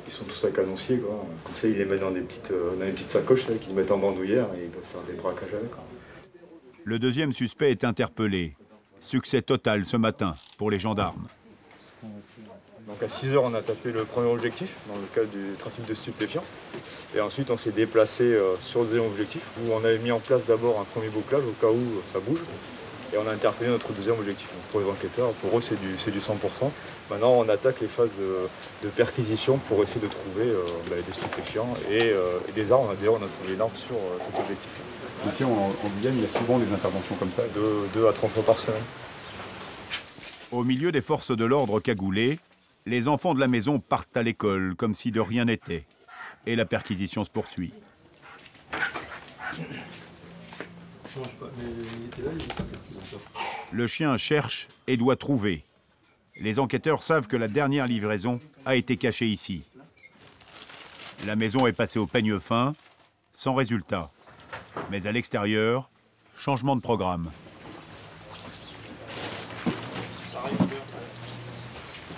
Speaker 8: ils sont tous à canoncier, quoi. Comme ça, ils les mettent dans des petites sacoches là, qu'ils mettent en bandoulière et ils peuvent faire des braquages avec. Quoi.
Speaker 9: Le deuxième suspect est interpellé. Succès total ce matin pour les gendarmes.
Speaker 8: Donc à 6 h, on a tapé le premier objectif dans le cadre du trafic de stupéfiants. Et ensuite, on s'est déplacé sur le deuxième objectif où on avait mis en place d'abord un premier bouclage au cas où ça bouge. Et on a interpellé notre deuxième objectif. Pour les enquêteurs, pour eux c'est du 100%. Maintenant on attaque les phases de perquisition pour essayer de trouver des stupéfiants et des armes. D'ailleurs on a trouvé une arme sur cet objectif.
Speaker 3: Ici en Guyane, il y a souvent des interventions comme ça.
Speaker 8: 2 à 3 fois par semaine.
Speaker 9: Au milieu des forces de l'ordre cagoulées, les enfants de la maison partent à l'école comme si de rien n'était. Et la perquisition se poursuit. Le chien cherche et doit trouver. Les enquêteurs savent que la dernière livraison a été cachée ici. La maison est passée au peigne fin, sans résultat. Mais à l'extérieur, changement de programme.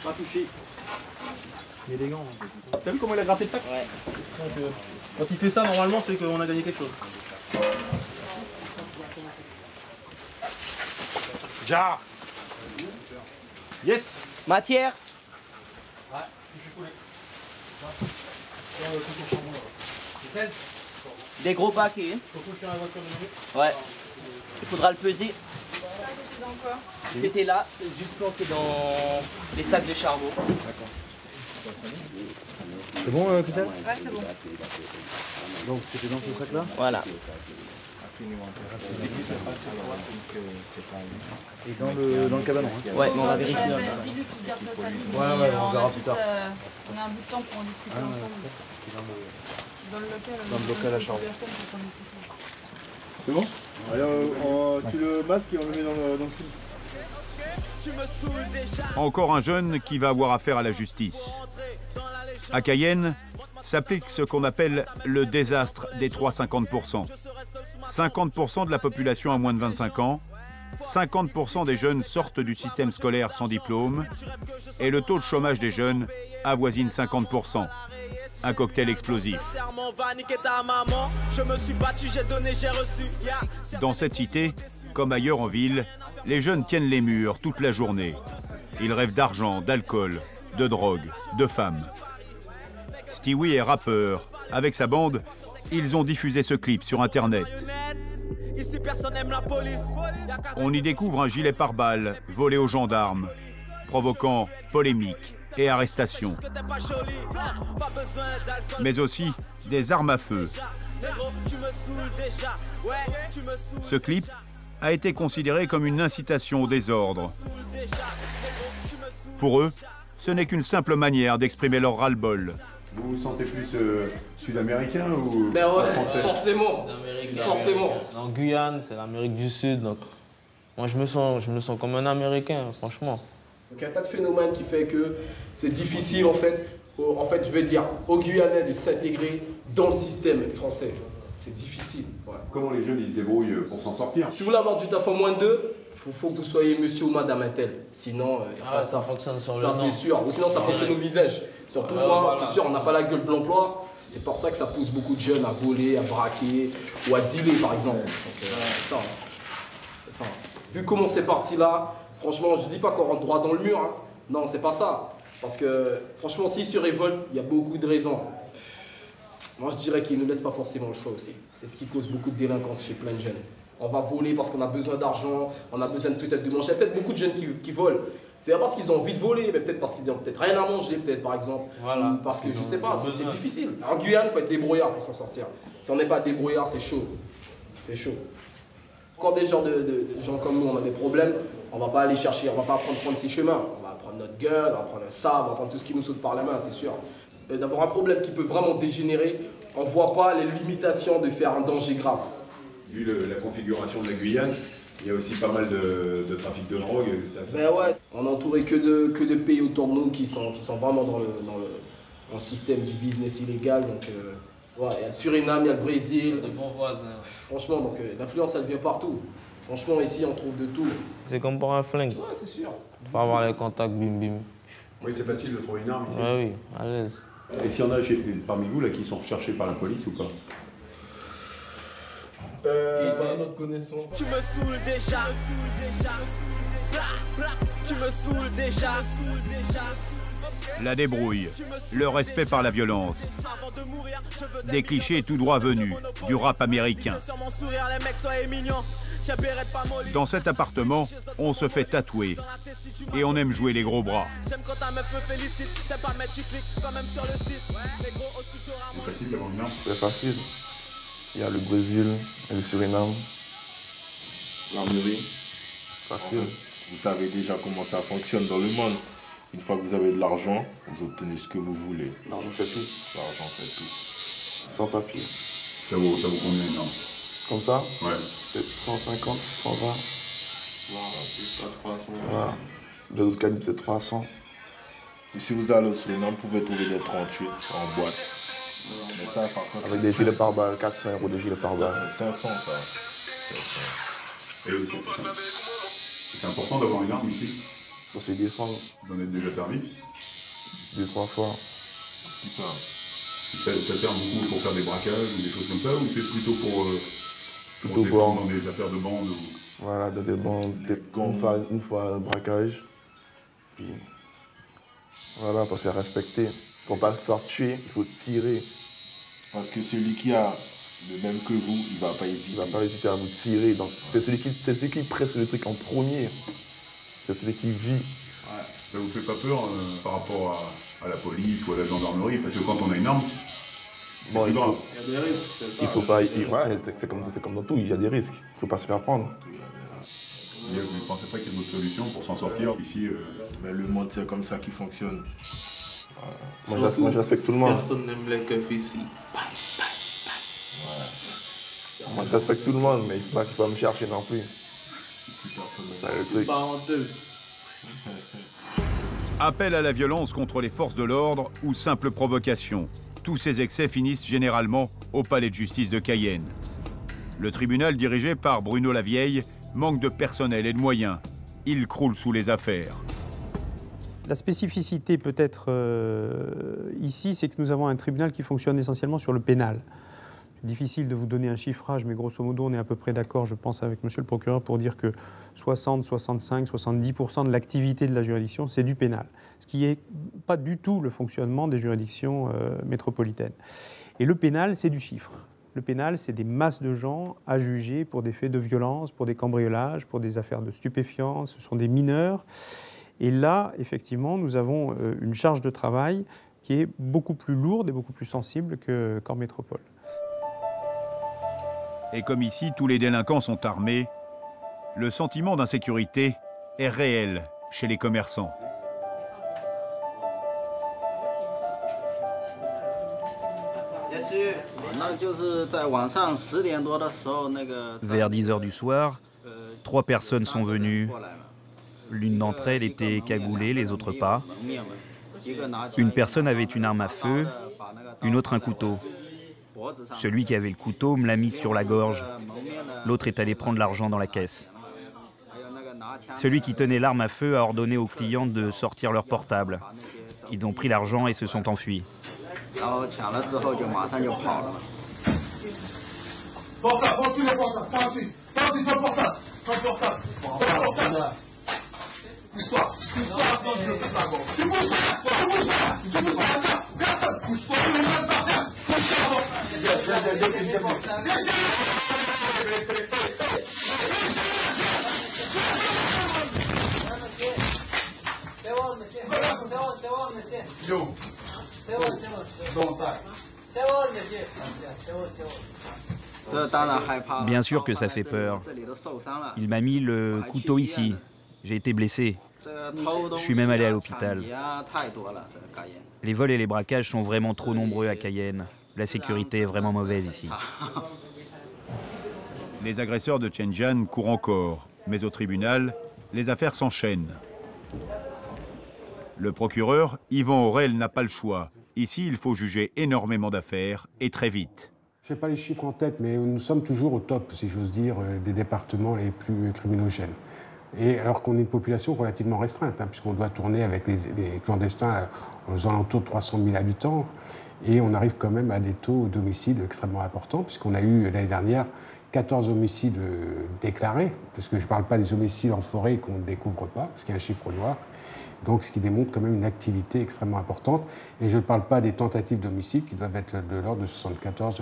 Speaker 6: Pas touché. Élégant. T'as vu comment il a gratté le sac? Ouais. Donc, quand il fait ça, normalement, c'est qu'on a gagné quelque chose.
Speaker 17: Ja. Yes. Matière.
Speaker 6: Ouais,
Speaker 17: des gros paquets. Ouais. Il faudra le peser. C'était là, juste planté dans les sacs de charbon. D'accord.
Speaker 24: C'est bon, Christelle?
Speaker 17: Ouais, c'est bon.
Speaker 24: Donc, c'était dans ce sac-là?
Speaker 17: Voilà.
Speaker 24: Et dans le cabanon hein.
Speaker 17: Ouais, mais on va vérifier.
Speaker 24: Ouais, on verra plus tard.
Speaker 14: On a un bout de temps pour en discuter ensemble.
Speaker 24: Dans le local à charbon.
Speaker 8: C'est bon? Alors, tu le masques et on le met dans le film.
Speaker 9: Encore un jeune qui va avoir affaire à la justice. À Cayenne, s'applique ce qu'on appelle le désastre des 3-50%. 50% de la population a moins de 25 ans, 50% des jeunes sortent du système scolaire sans diplôme et le taux de chômage des jeunes avoisine 50%. Un cocktail explosif. Dans cette cité, comme ailleurs en ville, les jeunes tiennent les murs toute la journée. Ils rêvent d'argent, d'alcool, de drogue, de femmes. Stewie est rappeur. Avec sa bande, ils ont diffusé ce clip sur Internet. On y découvre un gilet pare-balles volé aux gendarmes, provoquant polémique et arrestation. Mais aussi des armes à feu. Ce clip a été considéré comme une incitation au désordre. Pour eux, ce n'est qu'une simple manière d'exprimer leur ras-le-bol.
Speaker 3: Vous vous sentez plus sud-américain ou
Speaker 15: ben ouais,
Speaker 3: français?
Speaker 15: Forcément.
Speaker 21: En Guyane, c'est l'Amérique du Sud, donc moi je me sens comme un Américain, franchement.
Speaker 15: Donc il y a un tas de phénomènes qui fait que c'est difficile en fait, je vais dire, aux Guyanais de s'intégrer dans le système français. C'est difficile. Ouais.
Speaker 3: Comment les jeunes ils se débrouillent pour s'en sortir?
Speaker 15: Si vous voulez avoir du taf en moins de 2, il faut que vous soyez monsieur ou madame Intel. Sinon,
Speaker 21: ça fonctionne sur le
Speaker 15: nom. Ça c'est sûr. Ou sinon ça fonctionne au visage. Surtout moi, voilà, c'est sûr, on n'a pas la gueule de l'emploi. C'est pour ça que ça pousse beaucoup de jeunes à voler, à braquer ou à dealer par exemple. C'est ça. C'est ça. Vu comment c'est parti là, franchement, je dis pas qu'on rentre droit dans le mur. Hein. Non, c'est pas ça. Parce que franchement, s'ils se révoltent, il y a beaucoup de raisons. Moi, je dirais qu'ils ne laissent pas forcément le choix aussi. C'est ce qui cause beaucoup de délinquance chez plein de jeunes. On va voler parce qu'on a besoin d'argent, on a besoin peut-être de manger. Il y a peut-être beaucoup de jeunes qui volent. C'est pas parce qu'ils ont envie de voler, mais peut-être parce qu'ils n'ont peut-être rien à manger, peut-être par exemple. Voilà. Parce que je sais pas, c'est difficile. En Guyane, il faut être débrouillard pour s'en sortir. Si on n'est pas débrouillard, c'est chaud. C'est chaud. Quand des gens comme nous, on a des problèmes, on va pas aller chercher, on va pas prendre ces chemins. On va prendre notre gueule, on va prendre un sabre, on va prendre tout ce qui nous saute par la main, c'est sûr. D'avoir un problème qui peut vraiment dégénérer, on ne voit pas les limitations de faire un danger grave.
Speaker 3: Vu la configuration de la Guyane, il y a aussi pas mal de trafic de drogue.
Speaker 15: Ben ouais, on n'est entouré que de pays autour de nous qui sont vraiment dans le système du business illégal. Donc, ouais, il y a le Suriname, il y a le Brésil.
Speaker 21: De bons voisins.
Speaker 15: Franchement, donc l'influence elle vient partout. Franchement, ici on trouve de tout.
Speaker 21: C'est comme pour un flingue.
Speaker 15: Ouais, c'est sûr.
Speaker 21: Il faut avoir les contacts, bim bim.
Speaker 3: Oui, c'est facile de trouver une arme ici.
Speaker 21: Ouais, oui, à l'aise.
Speaker 3: Et s'il y en a parmi vous là, qui sont recherchés par la police ou pas?
Speaker 15: Pas à notre connaissance.
Speaker 16: Tu me saoules déjà. Tu me saoules déjà.
Speaker 9: La débrouille, le respect par la violence. Des clichés tout droit venus du rap américain. Dans cet appartement, on se fait tatouer et on aime jouer les gros bras.
Speaker 7: C'est facile d'avoir une arme?
Speaker 16: C'est facile. Il y a le Brésil et le Suriname.
Speaker 7: L'armurerie?
Speaker 16: Facile.
Speaker 7: Vous savez déjà comment ça fonctionne dans le monde. Une fois que vous avez de l'argent, vous obtenez ce que vous voulez.
Speaker 16: L'argent fait tout.
Speaker 7: L'argent fait tout.
Speaker 16: Sans papier.
Speaker 7: Ça vaut combien une arme?
Speaker 16: Comme ça?
Speaker 7: Ouais.
Speaker 16: C'est 150, 120.
Speaker 7: Voilà.
Speaker 16: De l'autre calibre, c'est 300.
Speaker 7: Et si vous allez au Suriname, vous pouvez trouver des 38 en boîte. Mais ça, par contre,
Speaker 16: avec des gilets pare-balles, 400 € des gilets pare-balles.
Speaker 7: C'est 500 ça. Et c'est important d'avoir une arme ici.
Speaker 16: Pour se défendre.
Speaker 7: Vous en êtes déjà servi?
Speaker 16: 2-3 fois.
Speaker 7: Ça sert beaucoup pour faire des braquages ou des choses comme ça, ou c'est plutôt pour défendre dans des affaires de bande ou...
Speaker 16: Voilà, dans des bandes, une fois un braquage. Puis voilà, parce qu'il faut respecter. Pour ne pas se faire tuer, il faut tirer.
Speaker 7: Parce que celui qui a le même que vous, il ne va pas hésiter.
Speaker 16: Il ne va pas hésiter à vous tirer. Donc c'est celui qui presse le truc en premier. C'est celui qui vit.
Speaker 7: Ouais. Ça vous fait pas peur par rapport à la police ou à la gendarmerie? Parce que quand on a une arme, c'est plus grave.
Speaker 16: Il y a des risques. Il faut pas. Ouais, c'est comme dans tout, il y a des risques. Il ne faut pas se faire prendre.
Speaker 7: Vous ne pensez pas qu'il y a d'autres solutions pour s'en sortir ici? Mais le monde, c'est comme ça qu'il fonctionne.
Speaker 16: Moi, je respecte tout le monde.
Speaker 7: Personne n'aime les keufs ici.
Speaker 16: Moi, je respecte tout le monde, mais il ne faut pas me chercher non plus. C'est le truc.
Speaker 9: Appel à la violence contre les forces de l'ordre ou simple provocation. Tous ces excès finissent généralement au palais de justice de Cayenne. Le tribunal dirigé par Bruno Lavieille manque de personnel et de moyens. Il croule sous les affaires.
Speaker 18: La spécificité peut-être ici, c'est que nous avons un tribunal qui fonctionne essentiellement sur le pénal. C'est difficile de vous donner un chiffrage, mais grosso modo, on est à peu près d'accord, je pense, avec monsieur le procureur pour dire que 60, 65, 70% de l'activité de la juridiction, c'est du pénal. Ce qui n'est pas du tout le fonctionnement des juridictions métropolitaines. Et le pénal, c'est du chiffre. Le pénal, c'est des masses de gens à juger pour des faits de violence, pour des cambriolages, pour des affaires de stupéfiants, ce sont des mineurs. Et là, effectivement, nous avons une charge de travail qui est beaucoup plus lourde et beaucoup plus sensible qu'en métropole.
Speaker 9: Et comme ici, tous les délinquants sont armés, le sentiment d'insécurité est réel chez les commerçants.
Speaker 20: Vers 10 h du soir, 3 personnes sont venues. L'une d'entre elles était cagoulée, les autres pas. Une personne avait une arme à feu, une autre un couteau. Celui qui avait le couteau me l'a mis sur la gorge. L'autre est allé prendre l'argent dans la caisse. Celui qui tenait l'arme à feu a ordonné aux clients de sortir leur portable. Ils ont pris l'argent et se sont enfuis. Bien sûr que ça fait peur. Il m'a mis le couteau ici. J'ai été blessé. Je suis même allé à l'hôpital. Les vols et les braquages sont vraiment trop nombreux à Cayenne. La sécurité est vraiment mauvaise ici.
Speaker 9: Les agresseurs de Tianjin courent encore, mais au tribunal, les affaires s'enchaînent. Le procureur, Yvan Aurel, n'a pas le choix. Ici, il faut juger énormément d'affaires et très vite.
Speaker 25: Je n'ai pas les chiffres en tête, mais nous sommes toujours au top, si j'ose dire, des départements les plus criminogènes. Et alors qu'on est une population relativement restreinte, puisqu'on doit tourner avec les clandestins aux alentours de 300 000 habitants. Et on arrive quand même à des taux d'homicide extrêmement importants, puisqu'on a eu l'année dernière 14 homicides déclarés, parce que je ne parle pas des homicides en forêt qu'on ne découvre pas, parce qu'il y a un chiffre noir. Donc, ce qui démontre quand même une activité extrêmement importante. Et je ne parle pas des tentatives d'homicide qui doivent être de l'ordre de 74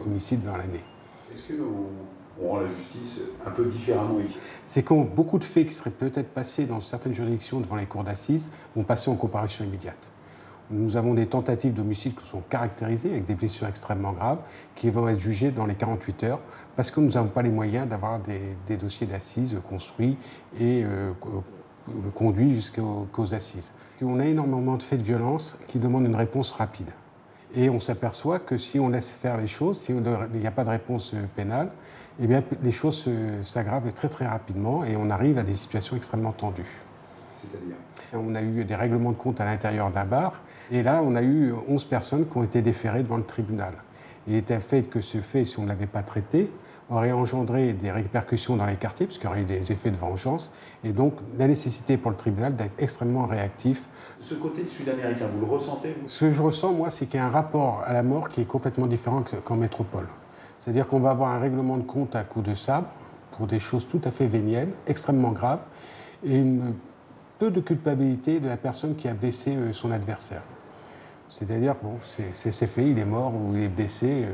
Speaker 25: homicides dans l'année.
Speaker 7: Est-ce qu'on rend la justice un peu différemment ici?
Speaker 25: C'est quand beaucoup de faits qui seraient peut-être passés dans certaines juridictions devant les cours d'assises vont passer en comparution immédiate. Nous avons des tentatives d'homicide qui sont caractérisées avec des blessures extrêmement graves qui vont être jugées dans les 48 heures parce que nous n'avons pas les moyens d'avoir des dossiers d'assises construits et conduits jusqu'aux assises. Et on a énormément de faits de violence qui demandent une réponse rapide. Et on s'aperçoit que si on laisse faire les choses, s'il n'y a pas de réponse pénale, eh bien, les choses s'aggravent très très rapidement et on arrive à des situations extrêmement tendues.
Speaker 7: C'est-à-dire?
Speaker 25: On a eu des règlements de compte à l'intérieur d'un bar et là on a eu 11 personnes qui ont été déférées devant le tribunal. Il était fait que ce fait, si on ne l'avait pas traité, aurait engendré des répercussions dans les quartiers puisqu'il y aurait eu des effets de vengeance et donc la nécessité pour le tribunal d'être extrêmement réactif.
Speaker 7: Ce côté sud-américain, vous le ressentez vous?
Speaker 25: Ce que je ressens moi, c'est qu'il y a un rapport à la mort qui est complètement différent qu'en métropole. C'est-à-dire qu'on va avoir un règlement de compte à coups de sabre pour des choses tout à fait vénielles, extrêmement graves et peu de culpabilité de la personne qui a blessé son adversaire. C'est-à-dire, bon, c'est fait, il est mort ou il est blessé,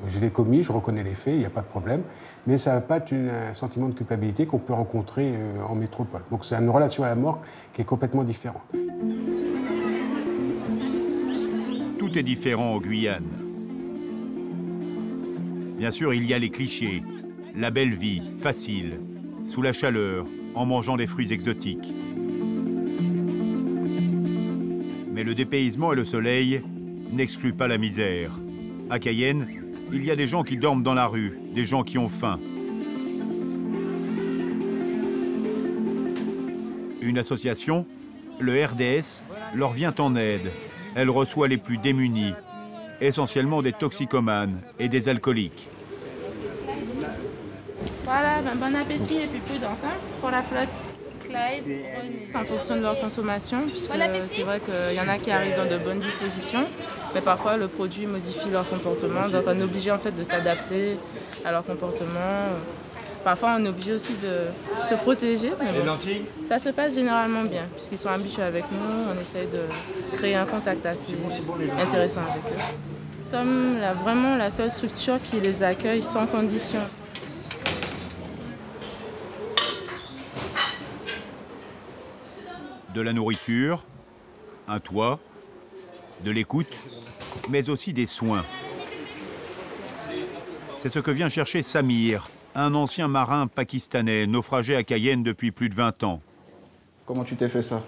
Speaker 25: je l'ai commis, je reconnais les faits, il n'y a pas de problème, mais ça n'a pas un sentiment de culpabilité qu'on peut rencontrer en métropole. Donc c'est une relation à la mort qui est complètement différente.
Speaker 9: Tout est différent en Guyane. Bien sûr, il y a les clichés, la belle vie, facile, sous la chaleur, en mangeant des fruits exotiques. Mais le dépaysement et le soleil n'excluent pas la misère. À Cayenne, il y a des gens qui dorment dans la rue, des gens qui ont faim. Une association, le RDS, leur vient en aide. Elle reçoit les plus démunis, essentiellement des toxicomanes et des alcooliques.
Speaker 14: Voilà, ben bon appétit et puis prudence pour la flotte. C'est en fonction de leur consommation, puisque c'est vrai qu'il y en a qui arrivent dans de bonnes dispositions, mais parfois le produit modifie leur comportement, donc on est obligé en fait de s'adapter à leur comportement. Parfois on est obligé aussi de se protéger, mais bon, ça se passe généralement bien, puisqu'ils sont habitués avec nous, on essaye de créer un contact assez intéressant avec eux. Nous sommes vraiment la seule structure qui les accueille sans condition.
Speaker 9: De la nourriture, un toit, de l'écoute, mais aussi des soins. C'est ce que vient chercher Samir, un ancien marin pakistanais naufragé à Cayenne depuis plus de 20 ans.
Speaker 1: Comment tu t'es fait ça?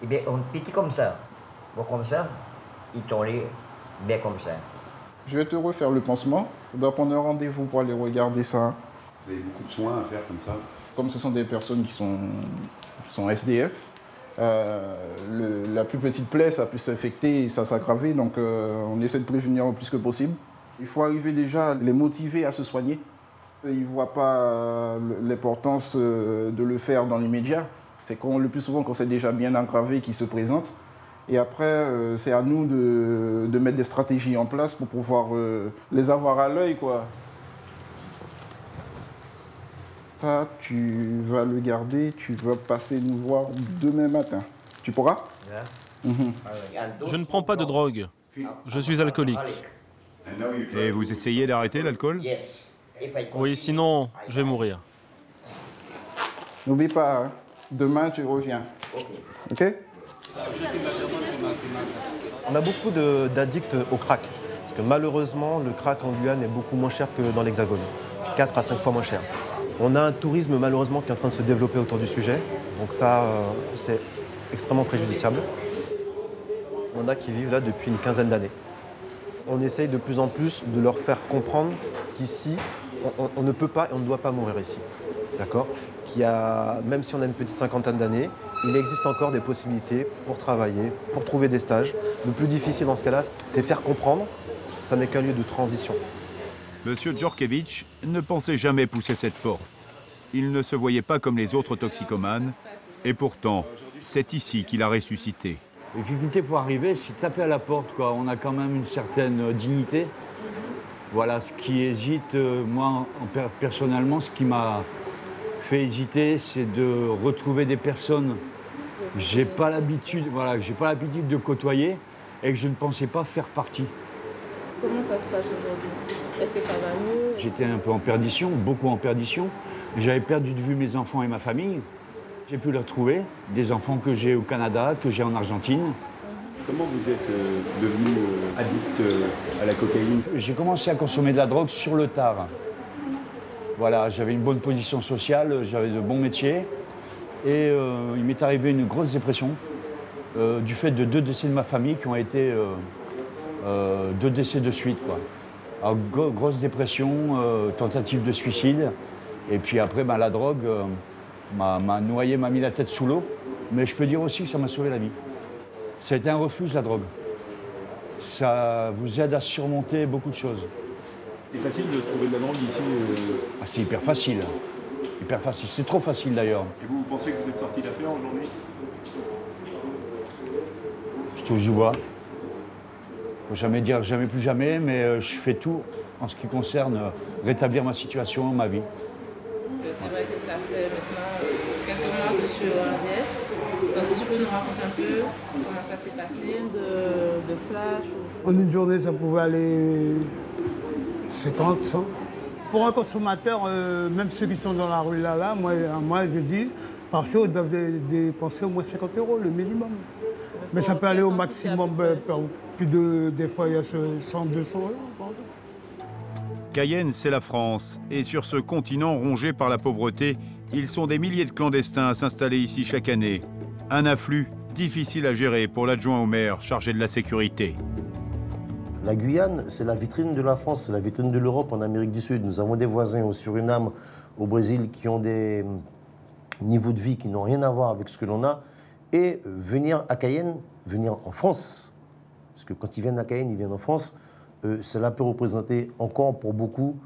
Speaker 2: Eh bien, on petit comme ça. Bon, comme ça, il tombait bien comme ça.
Speaker 1: Je vais te refaire le pansement. On doit prendre un rendez-vous pour aller regarder ça.
Speaker 7: Vous avez beaucoup de soins à faire comme ça?
Speaker 1: Comme ce sont des personnes qui sont SDF, la plus petite plaie, ça peut s'infecter et ça s'aggraver, donc on essaie de prévenir le plus que possible. Il faut arriver déjà à les motiver à se soigner. Ils ne voient pas l'importance de le faire dans l'immédiat. C'est le plus souvent quand c'est déjà bien aggravé qu'ils se présentent. Et après, c'est à nous de mettre des stratégies en place pour pouvoir les avoir à l'œil, quoi. Ça, tu vas le garder, tu vas passer nous voir demain matin. Tu pourras?
Speaker 13: Je ne prends pas de drogue. Je suis alcoolique.
Speaker 9: Et vous essayez d'arrêter l'alcool?
Speaker 13: Oui, sinon, je vais mourir.
Speaker 1: N'oublie pas, hein, demain tu reviens. Ok?
Speaker 19: On a beaucoup d'addicts au crack. Parce que malheureusement, le crack en Guyane est beaucoup moins cher que dans l'Hexagone. 4 à 5 fois moins cher. On a un tourisme malheureusement qui est en train de se développer autour du sujet. Donc ça, c'est extrêmement préjudiciable. On a qui vivent là depuis une quinzaine d'années. On essaye de plus en plus de leur faire comprendre qu'ici, on ne peut pas et on ne doit pas mourir ici. D'accord? Même si on a une petite cinquantaine d'années, il existe encore des possibilités pour travailler, pour trouver des stages. Le plus difficile dans ce cas-là, c'est faire comprendre, ça n'est qu'un lieu de transition.
Speaker 9: Monsieur Djorkevich ne pensait jamais pousser cette porte. Il ne se voyait pas comme les autres toxicomanes, et pourtant, c'est ici qu'il a ressuscité.
Speaker 23: La difficulté pour arriver, c'est de taper à la porte, quoi. On a quand même une certaine dignité.
Speaker 5: Voilà, ce qui hésite, moi, personnellement, ce qui m'a fait hésiter, c'est de retrouver des personnes que j'ai pas l'habitude de côtoyer et que je ne pensais pas faire partie.
Speaker 14: Comment ça se passe aujourd'hui? Est-ce que ça va mieux?
Speaker 5: J'étais un peu en perdition, beaucoup en perdition. J'avais perdu de vue mes enfants et ma famille. J'ai pu les retrouver, des enfants que j'ai au Canada, que j'ai en Argentine.
Speaker 21: Comment vous êtes devenu addict à la cocaïne?
Speaker 5: J'ai commencé à consommer de la drogue sur le tard. Voilà, j'avais une bonne position sociale, j'avais de bons métiers. Et il m'est arrivé une grosse dépression du fait de 2 décès de ma famille qui ont été 2 décès de suite, quoi. Alors, grosse dépression, tentative de suicide. Et puis après, la drogue m'a noyé, m'a mis la tête sous l'eau. Mais je peux dire aussi que ça m'a sauvé la vie. C'était un refuge, la drogue. Ça vous aide à surmonter beaucoup de choses.
Speaker 21: C'est facile de trouver de la drogue ici
Speaker 5: Ah, c'est hyper facile. Hyper facile. C'est trop facile d'ailleurs.
Speaker 21: Et vous pensez que vous êtes sorti d'affaire aujourd'hui?
Speaker 5: Je touche du bois. Faut jamais dire jamais plus jamais, mais je fais tout en ce qui concerne rétablir ma situation, ma vie.
Speaker 14: C'est vrai que ça fait maintenant quelques mois que je suis au RDS. Donc si tu peux nous raconter un peu comment ça s'est passé, de flash ou...
Speaker 4: En une journée, ça pouvait aller 50, 100. Pour un consommateur, même ceux qui sont dans la rue là, moi je dis, par jour, ils doivent dépenser au moins 50 € le minimum. Mais ça peut aller au maximum, plus de, des fois il y a 100, 200 €.
Speaker 9: Cayenne, c'est la France. Et sur ce continent rongé par la pauvreté, ils sont des milliers de clandestins à s'installer ici chaque année. Un afflux difficile à gérer pour l'adjoint au maire chargé de la sécurité.
Speaker 10: La Guyane, c'est la vitrine de la France, c'est la vitrine de l'Europe en Amérique du Sud. Nous avons des voisins au Suriname, au Brésil, qui ont des niveaux de vie qui n'ont rien à voir avec ce que l'on a. Et venir à Cayenne, venir en France, parce que quand ils viennent à Cayenne, ils viennent en France, cela peut représenter encore pour beaucoup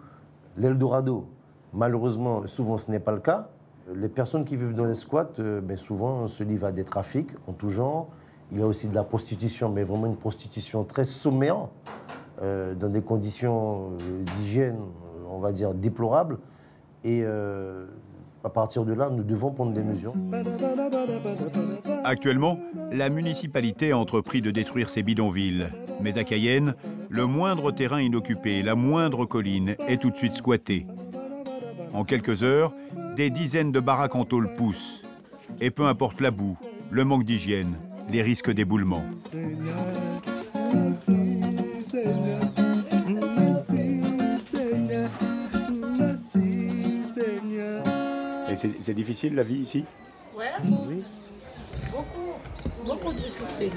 Speaker 10: l'Eldorado. Malheureusement, souvent ce n'est pas le cas. Les personnes qui vivent dans les squats, souvent se livrent à des trafics en tout genre. Il y a aussi de la prostitution, mais vraiment une prostitution très sommaire, dans des conditions d'hygiène, on va dire, déplorables. Et à partir de là, nous devons prendre des mesures.
Speaker 9: Actuellement, la municipalité a entrepris de détruire ces bidonvilles. Mais à Cayenne, le moindre terrain inoccupé, la moindre colline est tout de suite squattée. En quelques heures, des dizaines de baraques en tôle poussent. Et peu importe la boue, le manque d'hygiène, les risques d'éboulement.
Speaker 21: Et c'est difficile la vie ici?
Speaker 11: Ouais. Oui. Beaucoup difficile.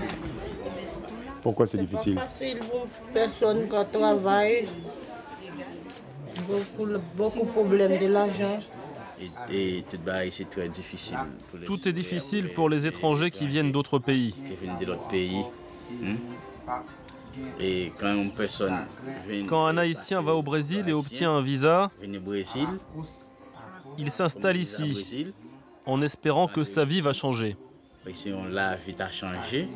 Speaker 21: Pourquoi c'est difficile?
Speaker 11: C'est pas facile pour personne qui travaille. Beaucoup de problèmes de l'argent.
Speaker 12: Et c'est très difficile.
Speaker 13: Tout est difficile pour les étrangers qui viennent d'autres pays.
Speaker 12: Qui viennent de l'autre pays. Et
Speaker 13: quand un Haïtien va au Brésil et obtient un visa, il s'installe ici en espérant que sa vie va changer.
Speaker 12: Si la vie a changé,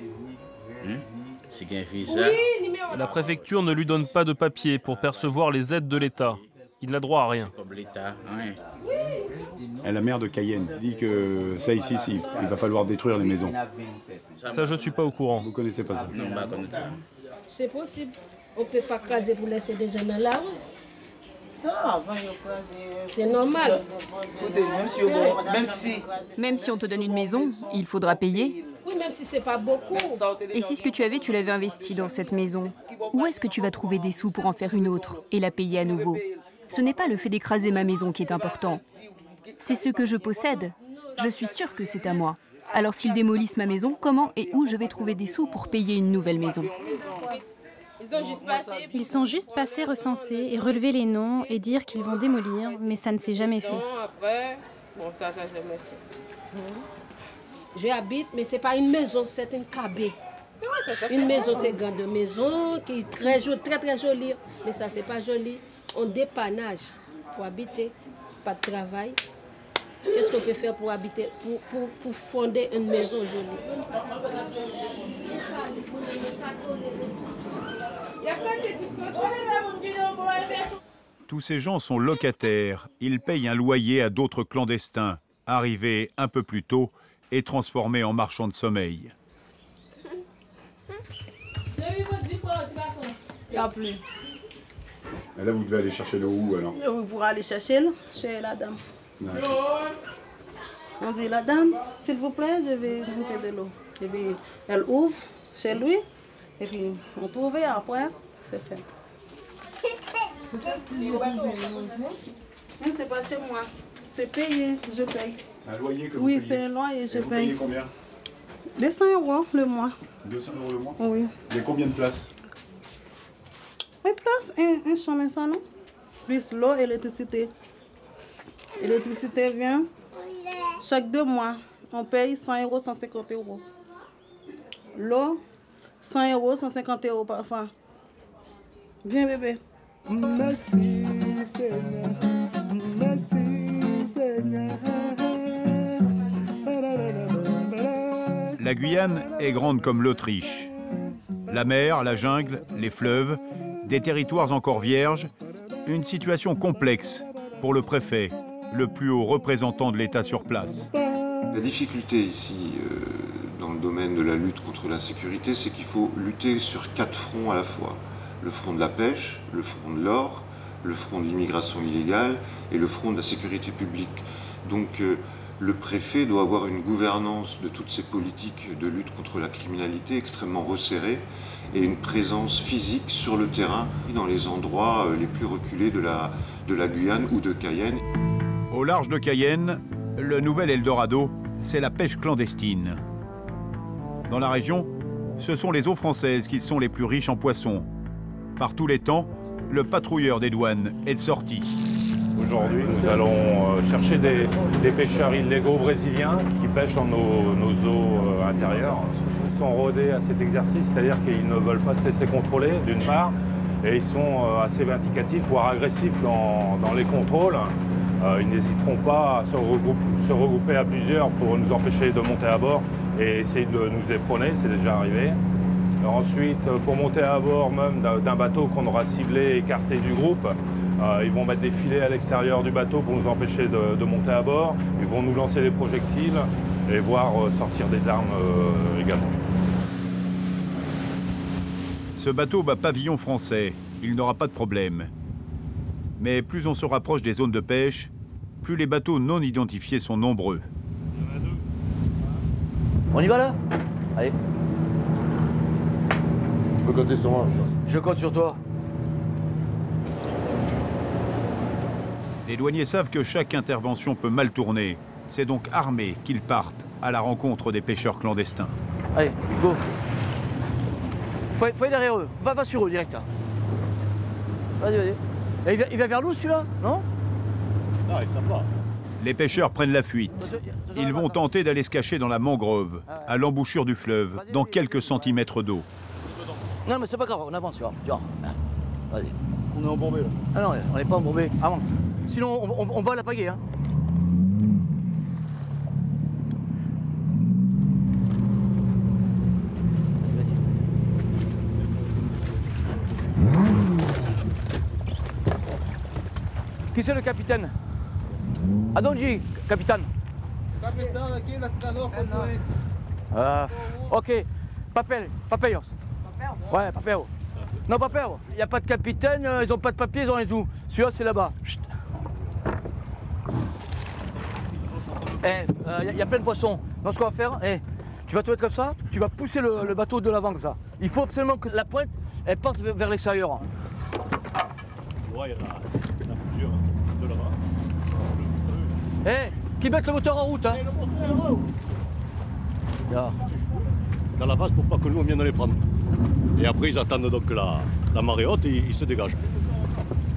Speaker 12: c'est un visa.
Speaker 13: La préfecture ne lui donne pas de papier pour percevoir les aides de l'État. Il n'a droit à rien.
Speaker 21: Et la maire de Cayenne dit que ça ici, il va falloir détruire les maisons.
Speaker 13: Ça, je ne suis pas au courant.
Speaker 21: Vous connaissez pas ça?
Speaker 12: Non, pas connaître ça.
Speaker 11: C'est possible. On ne peut pas craser pour laisser des gens dans la rue. C'est normal.
Speaker 23: Même si on te donne une maison, il faudra payer.
Speaker 11: Oui, même si c'est pas beaucoup.
Speaker 23: Et si ce que tu avais, tu l'avais investi dans cette maison, où est-ce que tu vas trouver des sous pour en faire une autre et la payer à nouveau? Ce n'est pas le fait d'écraser ma maison qui est important. C'est ce que je possède. Je suis sûre que c'est à moi. Alors s'ils démolissent ma maison, comment et où je vais trouver des sous pour payer une nouvelle maison?
Speaker 26: Ils sont juste passés recenser et relever les noms et dire qu'ils vont démolir, mais ça ne s'est jamais fait.
Speaker 11: Ça jamais fait. J'habite, mais ce n'est pas une maison, c'est une cabine. Une maison, c'est une grande maison qui est très jolie, mais ça, c'est pas joli. On dépannage pour habiter, pas de travail. Qu'est-ce qu'on peut faire pour habiter, pour fonder une maison jolie?
Speaker 9: Tous ces gens sont locataires. Ils payent un loyer à d'autres clandestins, arrivés un peu plus tôt et transformés en marchands de sommeil.
Speaker 3: Il n'y a plus.
Speaker 7: Et là, vous devez aller chercher l'eau où alors?
Speaker 3: Vous pourrez aller chercher chez la dame. On dit, la dame, s'il vous plaît, je vais vous faire de l'eau. Et puis, elle ouvre chez lui, et puis on trouve et après, c'est fait. C'est pas chez moi, c'est payé, je paye.
Speaker 7: C'est un loyer que vous
Speaker 3: Oui,
Speaker 7: payez?
Speaker 3: c'est un loyer, je
Speaker 7: Et vous
Speaker 3: paye.
Speaker 7: payez combien?
Speaker 3: 200 € le mois.
Speaker 7: 200 € le mois?
Speaker 3: Oui.
Speaker 7: Il y a combien de places?
Speaker 3: Une place, un chambre, un salon, plus l'eau et l'électricité. L'électricité vient chaque 2 mois. On paye 100 €, 150 €. L'eau, 100 €, 150 € parfois. Viens bébé. Merci Seigneur, merci Seigneur.
Speaker 9: La Guyane est grande comme l'Autriche. La mer, la jungle, les fleuves, des territoires encore vierges, une situation complexe pour le préfet, le plus haut représentant de l'État sur place.
Speaker 6: La difficulté ici, dans le domaine de la lutte contre l'insécurité, c'est qu'il faut lutter sur 4 fronts à la fois. Le front de la pêche, le front de l'or, le front de l'immigration illégale et le front de la sécurité publique. Donc le préfet doit avoir une gouvernance de toutes ces politiques de lutte contre la criminalité extrêmement resserrée et une présence physique sur le terrain dans les endroits les plus reculés de la Guyane ou de Cayenne.
Speaker 9: Au large de Cayenne, le nouvel Eldorado, c'est la pêche clandestine. Dans la région, ce sont les eaux françaises qui sont les plus riches en poissons. Par tous les temps, le patrouilleur des douanes est de sortie.
Speaker 8: Aujourd'hui, nous allons chercher des pêcheurs illégaux brésiliens qui pêchent dans nos eaux intérieures. Ils sont rodés à cet exercice, c'est-à-dire qu'ils ne veulent pas se laisser contrôler, d'une part, et ils sont assez vindicatifs, voire agressifs dans les contrôles. Ils n'hésiteront pas à se regrouper à plusieurs pour nous empêcher de monter à bord et essayer de nous éperonner, c'est déjà arrivé. Ensuite, pour monter à bord même d'un bateau qu'on aura ciblé et écarté du groupe, ils vont mettre des filets à l'extérieur du bateau pour nous empêcher de monter à bord. Ils vont nous lancer des projectiles et voir sortir des armes également.
Speaker 9: Ce bateau bat pavillon français, il n'aura pas de problème. Mais plus on se rapproche des zones de pêche, plus les bateaux non identifiés sont nombreux.
Speaker 17: On y va là? Allez.
Speaker 6: Tu peux compter sur moi.
Speaker 17: Je compte sur toi.
Speaker 9: Les douaniers savent que chaque intervention peut mal tourner. C'est donc armés qu'ils partent à la rencontre des pêcheurs clandestins.
Speaker 17: Allez, go. Faut aller derrière eux. Va sur eux direct là. Vas-y, vas-y. Il va vers nous celui-là, non?
Speaker 8: Non, il s'en va.
Speaker 9: Les pêcheurs prennent la fuite. Ils vont tenter d'aller se cacher dans la mangrove, à l'embouchure du fleuve, dans quelques centimètres d'eau.
Speaker 17: Non, mais c'est pas grave, on avance, tu vois. Vas-y.
Speaker 8: On est embourbé là.
Speaker 17: Ah non, on n'est pas embourbé, avance. Sinon, on va à la pagaie, hein. Qui c'est le capitaine? Adonji, capitaine.
Speaker 22: Capitaine, aqui na Sinaloa,
Speaker 17: Ok, papel. Ouais, papel. Non, papel. Il n'y a pas de capitaine, ils n'ont pas de papier, ils ont rien tout. Celui-là, c'est là-bas. Il y a plein de poissons. Donc, ce qu'on va faire, tu vas te mettre comme ça, tu vas pousser le bateau de l'avant comme ça. Il faut absolument que la pointe, elle parte vers l'extérieur.
Speaker 8: Ouais, il y a la bouture de là-bas.
Speaker 17: Qui mette le moteur en route, hein.
Speaker 8: Dans la base pour pas que nous on vienne les prendre. Et après ils attendent donc la marée haute et ils se dégagent.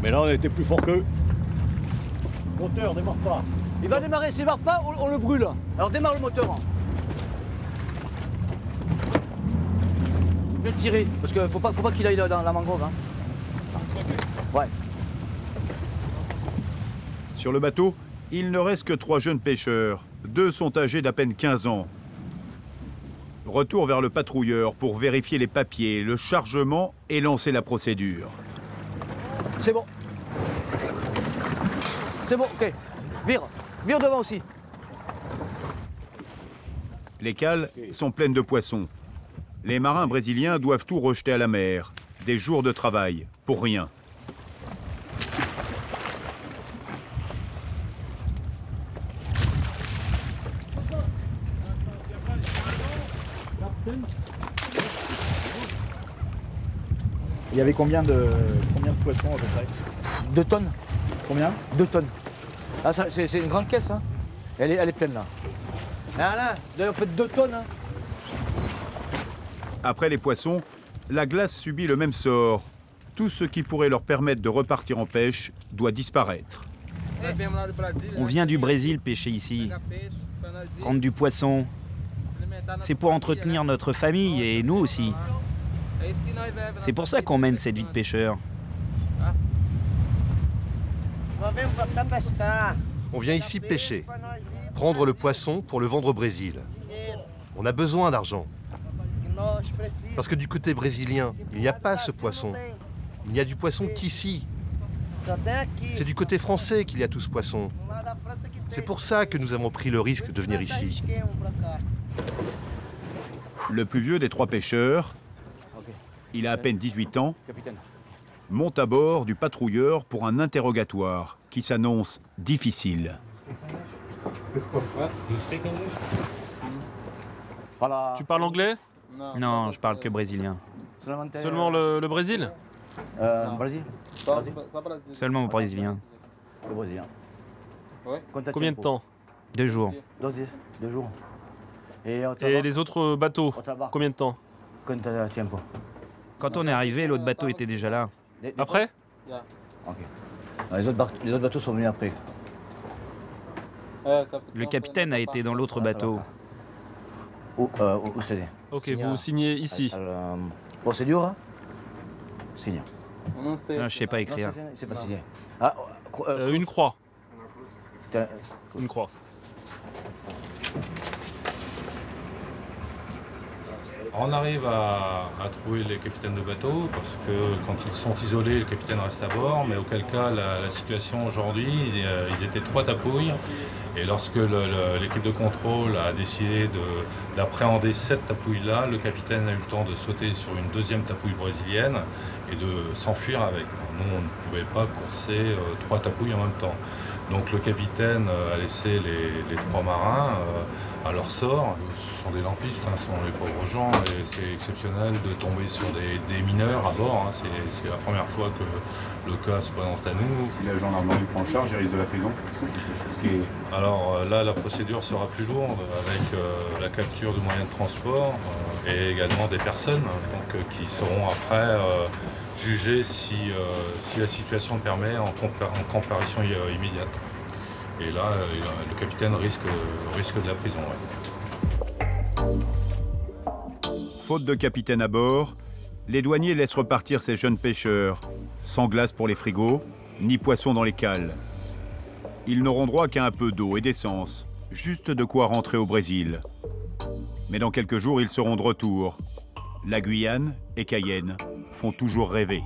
Speaker 8: Mais là on était plus fort qu'eux. Moteur, démarre pas.
Speaker 17: Il va démarrer, s'il démarre pas, on le brûle. Alors démarre le moteur. Bien tirer, parce qu'il faut pas qu'il aille dans la mangrove. Hein. Ouais.
Speaker 9: Sur le bateau, il ne reste que 3 jeunes pêcheurs. 2 sont âgés d'à peine 15 ans. Retour vers le patrouilleur pour vérifier les papiers, le chargement et lancer la procédure.
Speaker 17: C'est bon. C'est bon, ok. Vire. Vire devant aussi.
Speaker 9: Les cales sont pleines de poissons. Les marins brésiliens doivent tout rejeter à la mer. Des jours de travail, pour rien.
Speaker 15: Il y avait combien de poissons à peu près?
Speaker 17: 2 tonnes.
Speaker 15: Combien?
Speaker 17: 2 tonnes. Ah, c'est une grande caisse, hein. Elle est pleine là. Ah là, d'ailleurs, fait 2 tonnes. Hein.
Speaker 9: Après les poissons, la glace subit le même sort. Tout ce qui pourrait leur permettre de repartir en pêche doit disparaître.
Speaker 16: On vient du Brésil pêcher ici, prendre du poisson. C'est pour entretenir notre famille et nous aussi. C'est pour ça qu'on mène cette vie de pêcheur.
Speaker 18: On vient ici pêcher, prendre le poisson pour le vendre au Brésil. On a besoin d'argent. Parce que du côté brésilien, il n'y a pas ce poisson. Il n'y a du poisson qu'ici. C'est du côté français qu'il y a tout ce poisson. C'est pour ça que nous avons pris le risque de venir ici.
Speaker 9: Le plus vieux des 3 pêcheurs, il a à peine 18 ans, monte à bord du patrouilleur pour un interrogatoire qui s'annonce difficile.
Speaker 13: Tu parles anglais?
Speaker 16: Non, je parle que brésilien.
Speaker 13: Seulement le Brésil?
Speaker 17: Brésil.
Speaker 16: Seulement au brésilien.
Speaker 17: Le brésilien.
Speaker 13: Combien de temps?
Speaker 16: 2 jours.
Speaker 17: 2 jours.
Speaker 13: Et les autres bateaux, combien de temps?
Speaker 16: Quand on est arrivé, l'autre bateau était déjà là.
Speaker 13: Après?
Speaker 17: Ok. Les autres bateaux sont venus après.
Speaker 16: Le capitaine a été dans l'autre bateau.
Speaker 17: Où c'est?
Speaker 13: Ok, vous signez ici.
Speaker 17: Procédure? Signe.
Speaker 16: Je sais pas écrire.
Speaker 17: C'est pas signé.
Speaker 13: Une croix. Une croix.
Speaker 8: On arrive à trouver les capitaines de bateau parce que quand ils sont isolés, le capitaine reste à bord, mais auquel cas la situation aujourd'hui, ils étaient 3 tapouilles et lorsque l'équipe de contrôle a décidé d'appréhender cette tapouille-là, le capitaine a eu le temps de sauter sur une 2e tapouille brésilienne et de s'enfuir avec. Nous, on ne pouvait pas courser 3 tapouilles en même temps. Donc le capitaine a laissé les 3 marins à leur sort. Ce sont des lampistes, ce sont les pauvres gens, et c'est exceptionnel de tomber sur des mineurs à bord. C'est la première fois que le cas se présente à nous.
Speaker 7: Si la gendarmerie prend en charge, il risque de la prison.
Speaker 8: Alors là, la procédure sera plus lourde avec la capture du moyen de transport et également des personnes qui seront après jugées si la situation le permet en comparution immédiate. Et là, le capitaine risque de la prison. Ouais.
Speaker 9: Faute de capitaine à bord, les douaniers laissent repartir ces jeunes pêcheurs, sans glace pour les frigos, ni poissons dans les cales. Ils n'auront droit qu'à un peu d'eau et d'essence, juste de quoi rentrer au Brésil. Mais dans quelques jours, ils seront de retour. La Guyane et Cayenne font toujours rêver.